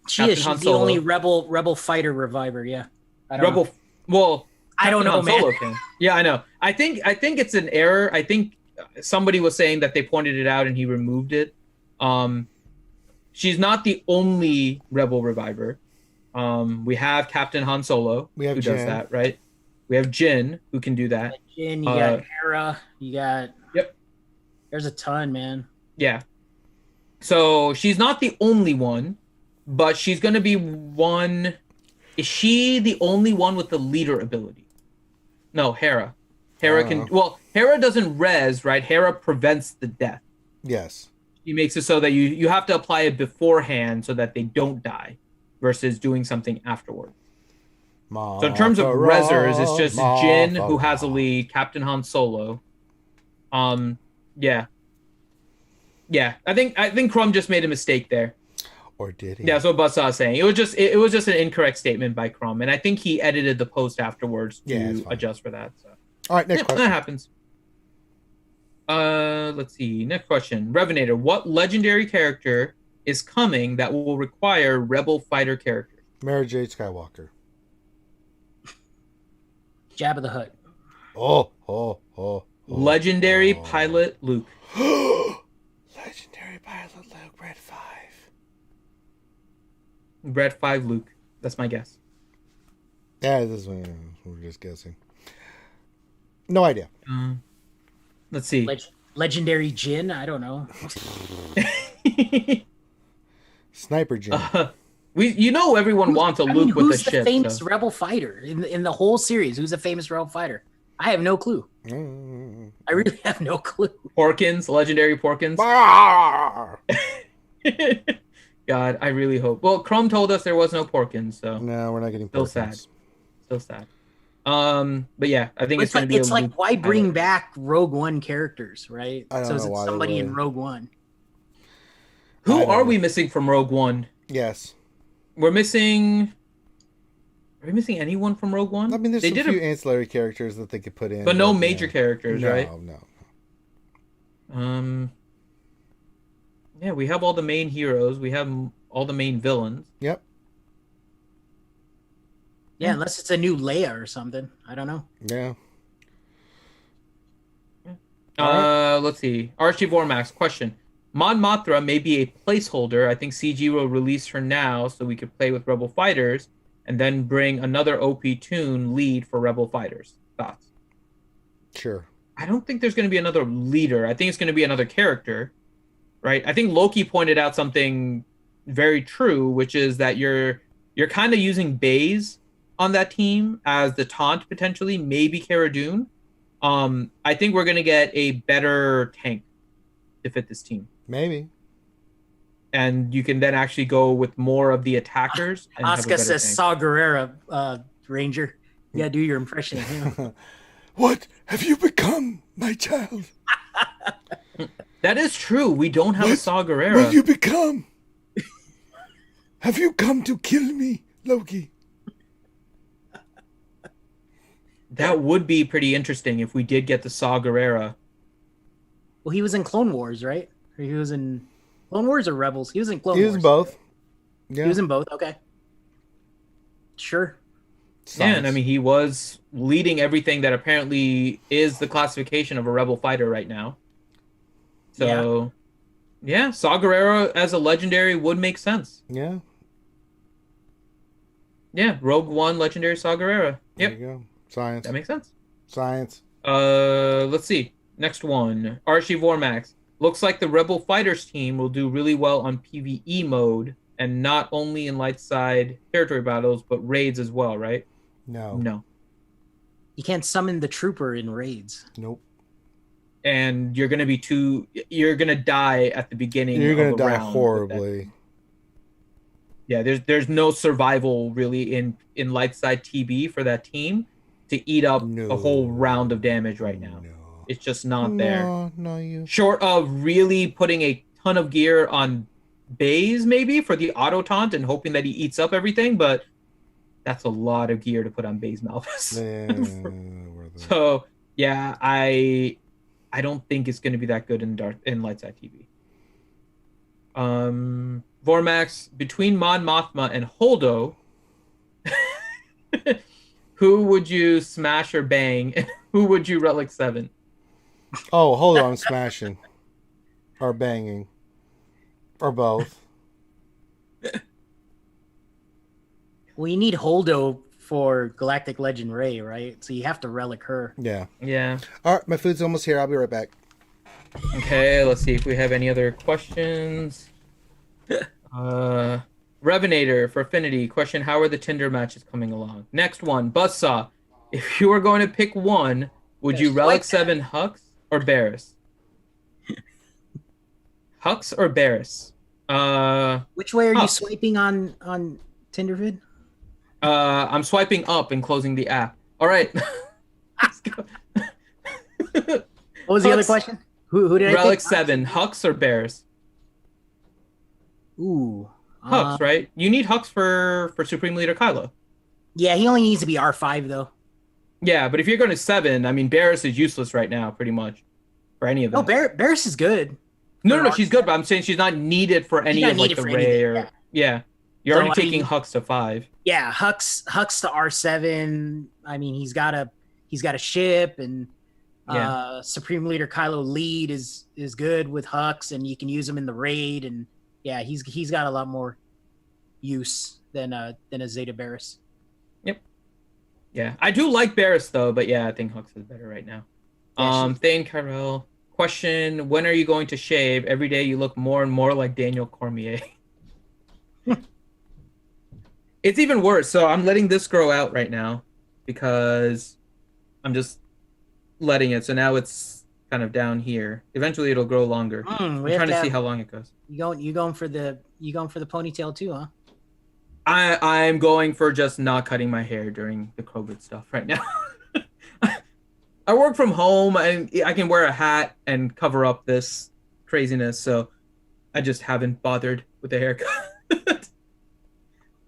She's the only rebel fighter reviver, yeah. I don't know. Well, I don't know, man. Yeah, I know. I think it's an error. I think somebody was saying that they pointed it out and he removed it. She's not the only rebel reviver. We have Captain Han Solo who does that, right? We have Jin who can do that. Jin, you got Hera, you got there's a ton, man. Yeah. So she's not the only one, but she's gonna be one. Is she the only one with the leader ability? No, Hera. Hera can. Well, Hera doesn't res, right? Hera prevents the death. Yes. He makes it so that you have to apply it beforehand so that they don't die, versus doing something afterward. So in terms of resers, it's just Jin who has a lead, Captain Han Solo. Yeah. I think Crumb just made a mistake there. Or did he? Yeah, that's what Buzzsaw is saying. It was just an incorrect statement by Crumb, and I think he edited the post afterwards to adjust for that. So. All right, next question. That happens. Let's see. Next question. Revenator, what legendary character is coming that will require rebel fighter characters? Mara Jade Skywalker. Jabba the Hutt. Legendary pilot Luke. Legendary pilot Luke, Red 5. Red 5 Luke. That's my guess. Yeah, this one we're just guessing. No idea. Let's see. Legendary Jin? I don't know. Sniper Jin. Everyone wants a Luke with a ship. Who's the famous rebel fighter in the whole series? Who's a famous rebel fighter? I have no clue. I really have no clue. Porkins, legendary Porkins. God, I really hope. Well, Crumb told us there was no Porkins, so no, we're not getting Porkins. Still sad. But yeah, I think it's going to be. It's like why bring back Rogue One characters, right? I don't know why somebody in Rogue One. Who are we missing from Rogue One? Yes, we're missing. Are we missing anyone from Rogue One? I mean, there's a few ancillary characters that they could put in, but no major characters, right? No. Yeah, we have all the main heroes. We have all the main villains. Yep. Yeah, unless it's a new Leia or something. I don't know. Yeah. Let's see. RSG Vormax, question. Mon Mothma may be a placeholder. I think CG will release her now so we could play with Rebel Fighters and then bring another OP tune lead for Rebel Fighters. Thoughts? Sure. I don't think there's going to be another leader. I think it's going to be another character, right? I think Loki pointed out something very true, which is that you're kind of using Baze on that team as the taunt potentially, maybe Cara Dune. I think we're going to get a better tank to fit this team. Maybe. And you can then actually go with more of the attackers. Asuka says Saw Gerrera, Ranger. You gotta do your impression of him. What have you become, my child? That is true. We don't have a Saw Gerrera. What have you become? Have you come to kill me, Loki? That would be pretty interesting if we did get the Saw Gerrera. Well, he was in Clone Wars, right? Or he was in Clone Wars or Rebels? He was in Clone He Wars. was both. Yeah. He was in both. Okay. Sure. Yeah, and I mean, he was leading everything that apparently is the classification of a rebel fighter right now. So, yeah, Saw Gerrera as a legendary would make sense. Yeah. Yeah, Rogue One legendary Saw Gerrera. Yep. There you go. Science. That makes sense. Science. Let's see. Next one. RSG Vormax. Looks like the Rebel Fighters team will do really well on PvE mode, and not only in light side territory battles, but raids as well, right? No. You can't summon the trooper in raids. Nope. And you're gonna die at the beginning. You're gonna of a die round horribly. Yeah, there's no survival really in light side TB for that team to eat up a whole round of damage right now. It's just not there. No, Short of really putting a ton of gear on Baze maybe for the auto taunt and hoping that he eats up everything, but that's a lot of gear to put on Baze Malphus. So yeah, I don't think it's gonna be that good in light side TB. Vormax, between Mon Mothma and Holdo, who would you smash or bang? And who would you relic 7? Oh, hold on, smashing. Or banging. Or both. Well, you need Holdo for Galactic Legend Ray, right? So you have to relic her. Yeah. Yeah. All right, my food's almost here. I'll be right back. Okay, let's see if we have any other questions. Revenator for Affinity. Question, how are the Tinder matches coming along? Next one, Buzzsaw. If you were going to pick one, would you relic 7 Hux or Barris? Hux or Barris? Which way are you swiping on Tindervid? I'm swiping up and closing the app. All right. Let's go. What was the other question? Who did I relic pick? 7, Hux or Barris? Ooh. Hux, right? You need Hux for Supreme Leader Kylo. Yeah, he only needs to be R5 though. Yeah, but if you're going to 7, I mean, Barris is useless right now, pretty much, for any of them. No, Barris is good. No, she's good, but I'm saying she's not needed for any of like the Ray or You're already taking Hux to 5. Yeah, Hux to R7. I mean, he's got a ship, and Supreme Leader Kylo lead is good with Hux, and you can use him in the raid, and yeah, he's got a lot more use than a Zeta Barris. Yep. Yeah, I do like Barris though, but yeah, I think Hux is better right now. Thane Kyrell. Question, when are you going to shave? Every day you look more and more like Daniel Cormier. It's even worse. So I'm letting this grow out right now because I'm just letting it. So now it's kind of down here. Eventually it'll grow longer. I'm trying to see how long it goes. You going for the ponytail too, huh? I'm going for just not cutting my hair during the COVID stuff right now. I work from home and I can wear a hat and cover up this craziness, so I just haven't bothered with the haircut.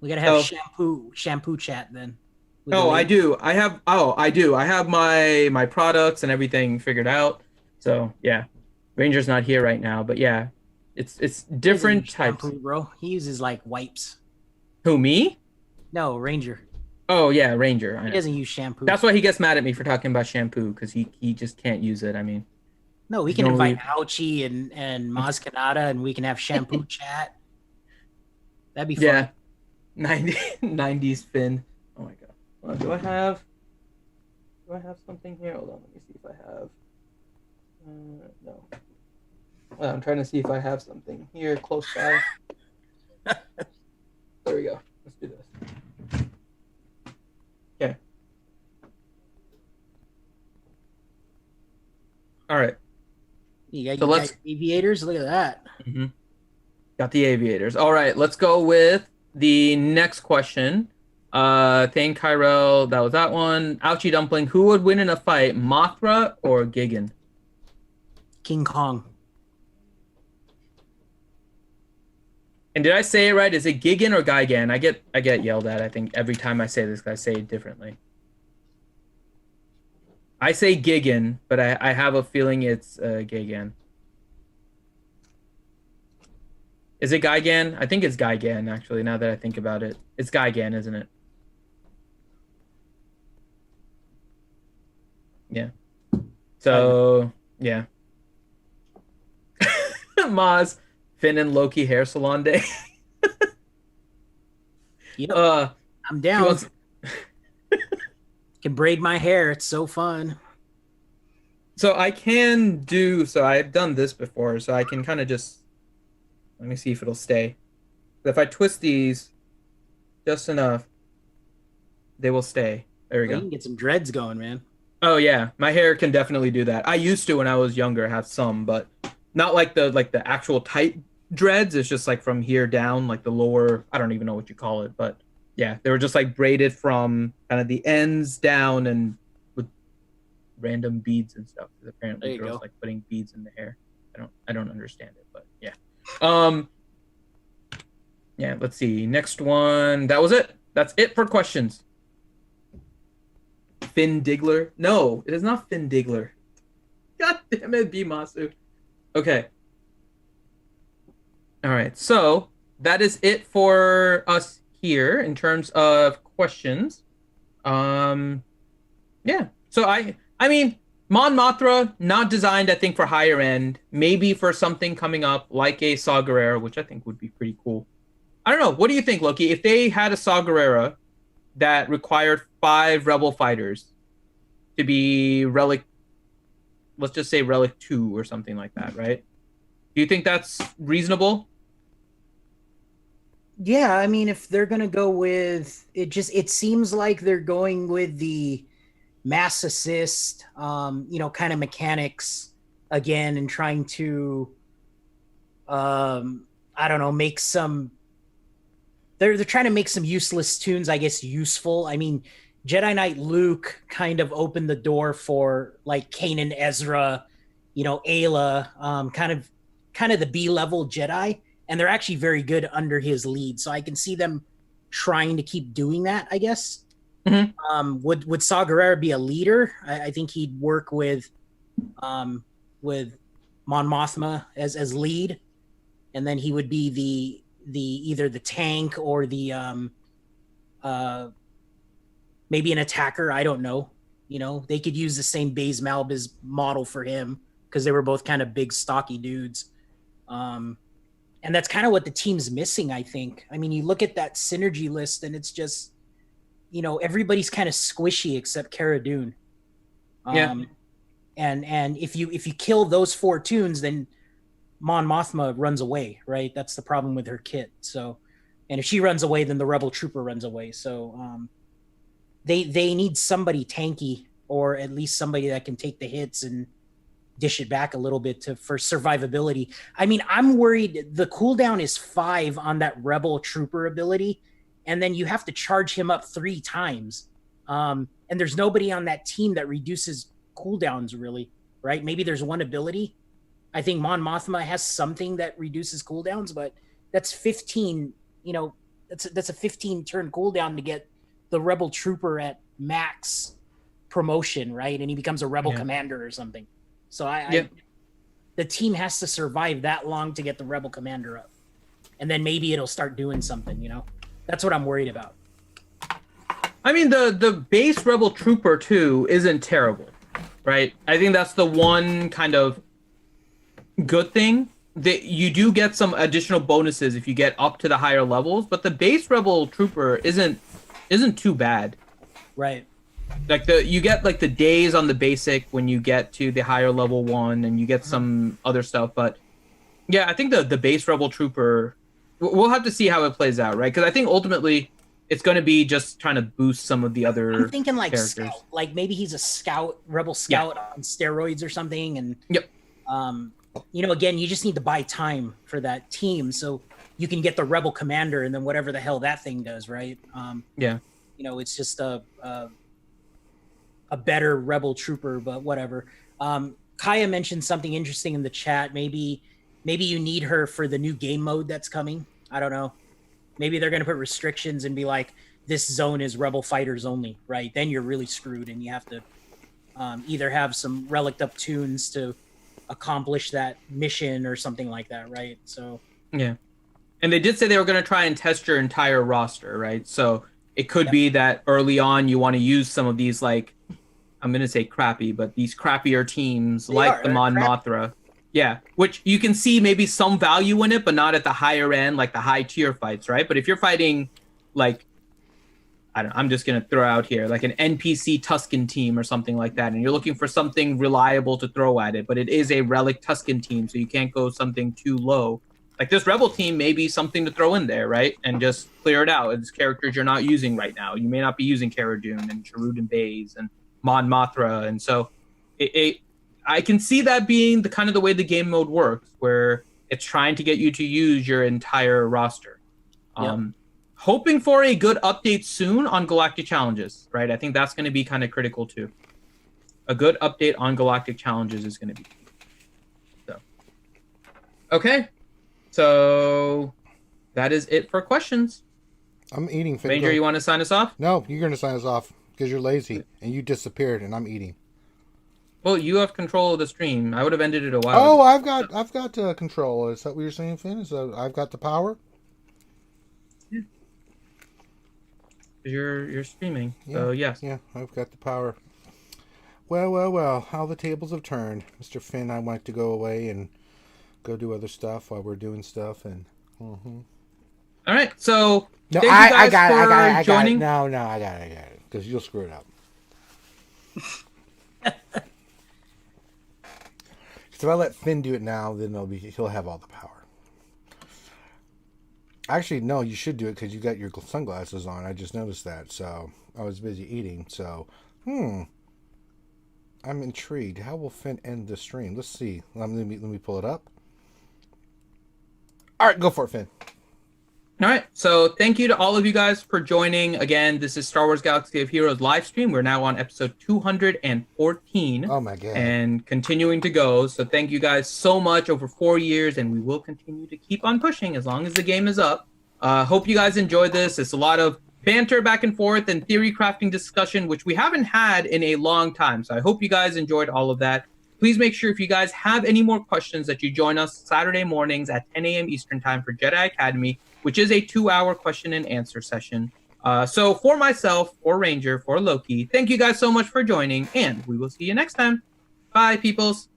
We gotta have shampoo chat then. I do. I have my products and everything figured out. So yeah, Ranger's not here right now, but yeah, it's different types. Shampoo, bro. He uses like wipes. Who, me? No, Ranger. Oh yeah, Ranger. He doesn't use shampoo. That's why he gets mad at me for talking about shampoo, because he just can't use it. I mean, no, we can invite Ouchie and Maz Kanata, and we can have shampoo chat. That'd be fun. Yeah, 90s Finn. Oh my god. Well, do I have something here? Hold on, let me see if I have. No. Well, I'm trying to see if I have something here close by. There we go. Let's do this. Okay. All right. You got aviators. Look at that. Mm-hmm. Got the aviators. All right. Let's go with the next question. Thane Kyrell, that was that one. Ouchie Dumpling, who would win in a fight, Mothra or Gigan? King Kong. And did I say it right? Is it Gigan or Gigan? I get yelled at, I think, every time I say this, because I say it differently. I say Gigan, but I have a feeling it's Gigan. Is it Gigan? I think it's Gigan, actually, now that I think about it. It's Gigan, isn't it? Yeah. So, yeah. Maz, Finn and Loki hair salon day. Yep. I'm down. Can braid my hair. It's so fun. So I can do, so I've done this before, so I can kind of just, let me see if it'll stay. If I twist these just enough, they will stay. There we go. You can get some dreads going, man. Oh yeah, my hair can definitely do that. I used to when I was younger have some, but not like the actual tight dreads. It's just like from here down, like the lower, I don't even know what you call it, but yeah, they were just like braided from kind of the ends down and with random beads and stuff. Because apparently girls like putting beads in the hair. I don't understand it, but yeah. Yeah, let's see. Next one. That was it. That's it for questions. Finn Diggler? No, it is not Finn Diggler. God damn it, Bimasu. Okay. All right. So that is it for us here in terms of questions. Yeah. So I mean, Mon Mothma, not designed, I think, for higher end. Maybe for something coming up like a Saw Gerrera, which I think would be pretty cool. I don't know. What do you think, Loki? If they had a Saw Gerrera that required 5 Rebel fighters to be Relic, let's just say Relic 2 or something like that, right? Do you think that's reasonable? Yeah, I mean, if they're going to go with it seems like they're going with the mass assist, kind of mechanics again, and trying to, I don't know, make some. They're trying to make some useless tunes, I guess, useful. I mean, Jedi Knight Luke kind of opened the door for like Kanan Ezra, Ayla, kind of the B-level Jedi, and they're actually very good under his lead. So I can see them trying to keep doing that, I guess. Mm-hmm. Would Saw Gerrera be a leader? I think he'd work with Mon Mothma as lead, and then he would be the either the tank or the maybe an attacker. I don't know. They could use the same Baze Malbus model for him because they were both kind of big, stocky dudes. And that's kind of what the team's missing, I think. I mean, you look at that synergy list and it's just, everybody's kind of squishy except Cara Dune. Yeah. And if you kill those 4 tunes, then Mon Mothma runs away, right? That's the problem with her kit. So, and if she runs away, then the Rebel Trooper runs away. So, they need somebody tanky, or at least somebody that can take the hits and dish it back a little bit for survivability. I mean, I'm worried the cooldown is 5 on that Rebel Trooper ability, and then you have to charge him up 3 times. And there's nobody on that team that reduces cooldowns, really, right? Maybe there's one ability. I think Mon Mothma has something that reduces cooldowns, but that's 15, that's a 15 turn cooldown to get the Rebel Trooper at max promotion, right? And he becomes a Rebel Commander or something. So the team has to survive that long to get the Rebel Commander up. And then maybe it'll start doing something, That's what I'm worried about. I mean, the base Rebel Trooper, too, isn't terrible, right? I think that's the one kind of good thing. That you do get some additional bonuses if you get up to the higher levels, but the base Rebel Trooper isn't too bad. Right. Like you get like the days on the basic when you get to the higher level one, and you get some other stuff. But yeah, I think the base Rebel Trooper, we'll have to see how it plays out, right? Because I think ultimately it's going to be just trying to boost some of the other. I'm thinking like characters. Scout, like maybe he's a scout, Rebel Scout on steroids or something, and again, you just need to buy time for that team so you can get the Rebel Commander and then whatever the hell that thing does, right? It's just a better Rebel Trooper, but whatever. Kaya mentioned something interesting in the chat. Maybe you need her for the new game mode that's coming. I don't know. Maybe they're going to put restrictions and be like, this zone is Rebel fighters only, right? Then you're really screwed, and you have to either have some relic up tunes to accomplish that mission or something like that, right? So And they did say they were going to try and test your entire roster, right? So it could be that early on you want to use some of these, like, I'm going to say crappy, but these crappier teams like the Mon Mothma. Yeah, which you can see maybe some value in it, but not at the higher end, like the high tier fights, right? But if you're fighting, like, I'm just going to throw out here, like an NPC Tuscan team or something like that, and you're looking for something reliable to throw at it, but it is a relic Tuscan team, so you can't go something too low. Like this Rebel team may be something to throw in there, right? And just clear it out. It's characters you're not using right now. You may not be using Cara Dune and Charuden Bays and Mon Mothma, and so I can see that being the kind of the way the game mode works, where it's trying to get you to use your entire roster. Hoping for a good update soon on Galactic Challenges, right? I think that's going to be kind of critical too. A good update on Galactic Challenges is going to be key. So, okay. So that is it for questions. I'm eating. Ranger, you want to sign us off? No, you're going to sign us off because you're lazy and you disappeared and I'm eating. Well, you have control of the stream. I would have ended it a while ago. I've got control. Is that what you're saying, Finn? Is that I've got the power? Yeah. You're streaming, so yes. Yeah, I've got the power. Well, how the tables have turned. Mr. Finn, I want to go away and go do other stuff while we're doing stuff. And All right, so no, thank you guys for joining. No, I got it, because you'll screw it up. So if I let Finn do it now, then he'll have all the power. Actually, no, you should do it because you got your sunglasses on. I just noticed that, so I was busy eating. So, I'm intrigued. How will Finn end the stream? Let's see. Let me pull it up. All right, go for it, Finn. All right, so thank you to all of you guys for joining. Again, this is Star Wars Galaxy of Heroes live stream. We're now on episode 214. Oh my god! And continuing to go. So thank you guys so much over 4 years, and we will continue to keep on pushing as long as the game is up. Hope you guys enjoyed this. It's a lot of banter back and forth and theory crafting discussion, which we haven't had in a long time. So I hope you guys enjoyed all of that. Please make sure if you guys have any more questions that you join us Saturday mornings at 10 a.m. Eastern Time for Jedi Academy, which is a 2-hour question and answer session. So for myself, for Ranger, for Loki, thank you guys so much for joining, and we will see you next time. Bye, peoples.